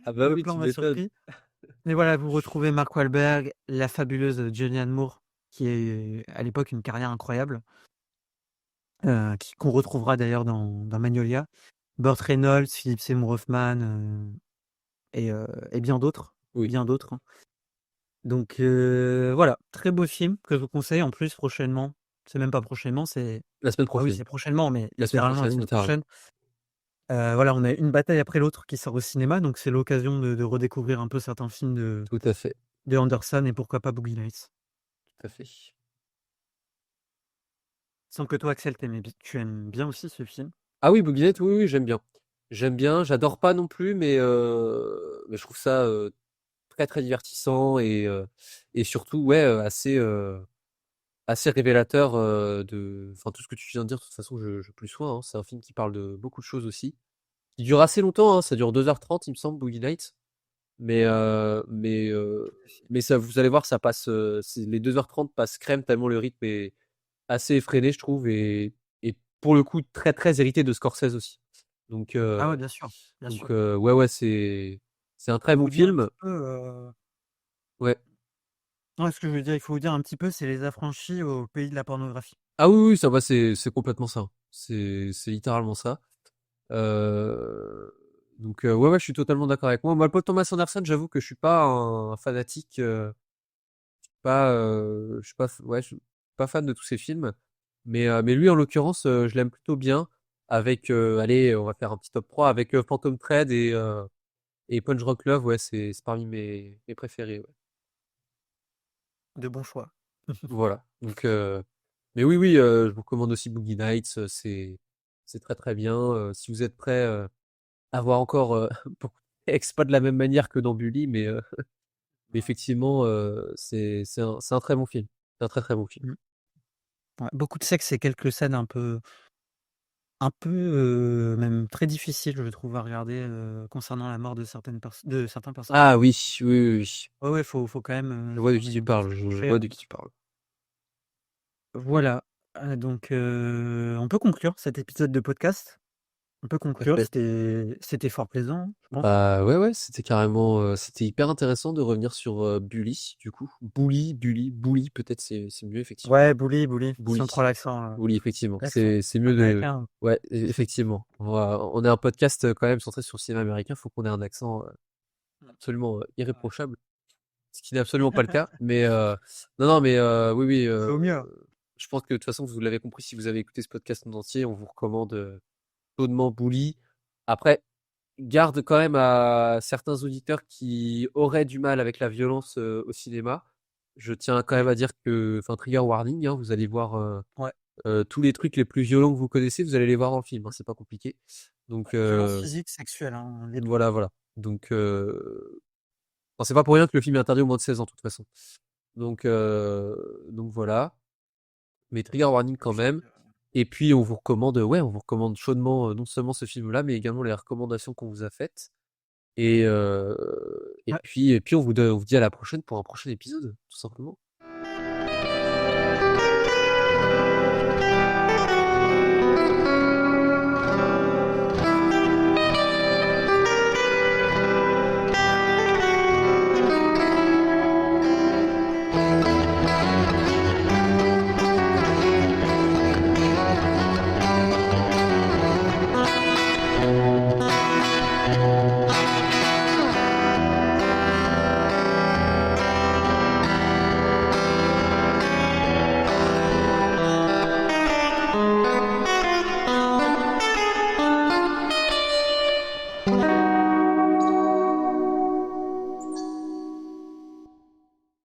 B: ah bah
A: le
B: oui,
A: plan
B: tu
A: m'a
B: m'étonnes.
A: surpris. Mais voilà, vous retrouvez Mark Wahlberg, la fabuleuse Julianne Moore, qui est à l'époque une carrière incroyable, qu'on retrouvera d'ailleurs dans Magnolia. Burt Reynolds, Philip Seymour Hoffman, et bien d'autres,
B: Oui,
A: bien d'autres, hein. Donc voilà, très beau film que je vous conseille en plus prochainement. C'est même pas prochainement, c'est
B: la semaine
A: bah oui,
B: prochaine.
A: c'est prochainement, mais
B: La semaine
A: littéralement la
B: prochaine,
A: semaine
B: littéralement.
A: prochaine. Voilà, on a une bataille après l'autre qui sort au cinéma, donc c'est l'occasion de redécouvrir un peu certains films
B: Tout à fait,
A: de Anderson et pourquoi pas Boogie Nights.
B: tout à fait.
A: Sans que toi, Axel, tu aimes bien aussi ce film?
B: Ah oui, Boogie Nights, oui, oui, j'aime bien. J'aime bien, j'adore pas non plus, mais je trouve ça très très divertissant et surtout ouais assez révélateur enfin tout ce que tu viens de dire. De toute façon, je plus soin. Hein. C'est un film qui parle de beaucoup de choses aussi. Il dure assez longtemps, hein, ça dure 2h30 il me semble, Boogie Nights. Mais ça, vous allez voir, ça passe. Les 2h30 passent crème tellement le rythme est assez effréné, je trouve, et pour le coup très très hérité de Scorsese aussi. Donc
A: Ah ouais, bien sûr, bien sûr.
B: ouais ouais c'est un très bon
A: Faut dire un
B: film.
A: petit peu,
B: Ouais.
A: ouais, ce que je veux dire, il faut vous dire un petit peu, c'est Les Affranchis au pays de la pornographie.
B: Ah oui oui ça va, c'est complètement ça. C'est littéralement ça. Donc ouais ouais je suis totalement d'accord avec moi. Moi le Paul Thomas Anderson, j'avoue que je suis pas un fanatique. Je suis pas, ouais, je suis pas fan de tous ces films, mais lui en l'occurrence, je l'aime plutôt bien. Avec, allez, on va faire un petit top 3 avec Phantom Thread et Punch Drunk Love, ouais, c'est parmi mes préférés. Ouais.
A: De bons choix.
B: Voilà. Donc, mais oui, oui, je vous recommande aussi Boogie Nights, c'est très très bien. Si vous êtes prêt à voir encore beaucoup d'ex, pas de la même manière que dans Bully, mais effectivement, c'est un très bon film. C'est un très très bon film.
A: Mmh. Ouais, beaucoup de sexe et quelques scènes un peu, même très difficiles, je trouve, à regarder, concernant la mort de certains personnages.
B: Ah oui, oui, oui, oui.
A: Ouais, ouais, faut quand même,
B: Je vois de
A: s'en
B: qui tu parles, je
A: accrocher,
B: vois de qui tu parles.
A: voilà, donc on peut conclure cet épisode de podcast. On peut
B: Tout à
A: conclure,
B: fait.
A: c'était fort plaisant, hein, je pense.
B: Bah, ouais, ouais, c'était carrément, c'était hyper intéressant de revenir sur, Bully, du coup. Bully, peut-être c'est mieux effectivement.
A: Ouais, Bully, si on
B: Bully,
A: prend l'accent,
B: Bully effectivement,
A: l'accent
B: c'est mieux de
A: américain.
B: ouais, effectivement. On est un podcast, quand même centré sur le cinéma américain, faut qu'on ait un accent, absolument,
A: Ouais,
B: irréprochable, ce qui n'est absolument pas le cas. Mais, non, non, mais, oui, oui,
A: on fait au mieux.
B: je pense que de toute façon vous l'avez compris si vous avez écouté ce podcast en entier, on vous recommande, chaudement Bully. Après, garde quand même à certains auditeurs qui auraient du mal avec la violence au cinéma. Je tiens quand même
A: Oui,
B: à dire que, enfin, trigger warning, hein, vous allez voir
A: ouais.
B: tous les trucs les plus violents que vous connaissez, vous allez les voir dans le film, hein, c'est pas compliqué. Donc
A: Violence physique, sexuelle, hein, les 2.
B: voilà, voilà. Donc, enfin, c'est pas pour rien que le film est interdit au moins de 16 ans, de toute façon. Donc voilà. Mais trigger warning
A: Et
B: quand
A: puis,
B: même. Et puis on vous recommande, ouais, on vous recommande chaudement non seulement ce film-là, mais également les recommandations qu'on vous a faites. Et,
A: ouais.
B: puis on vous dit à la prochaine pour un prochain épisode, tout simplement.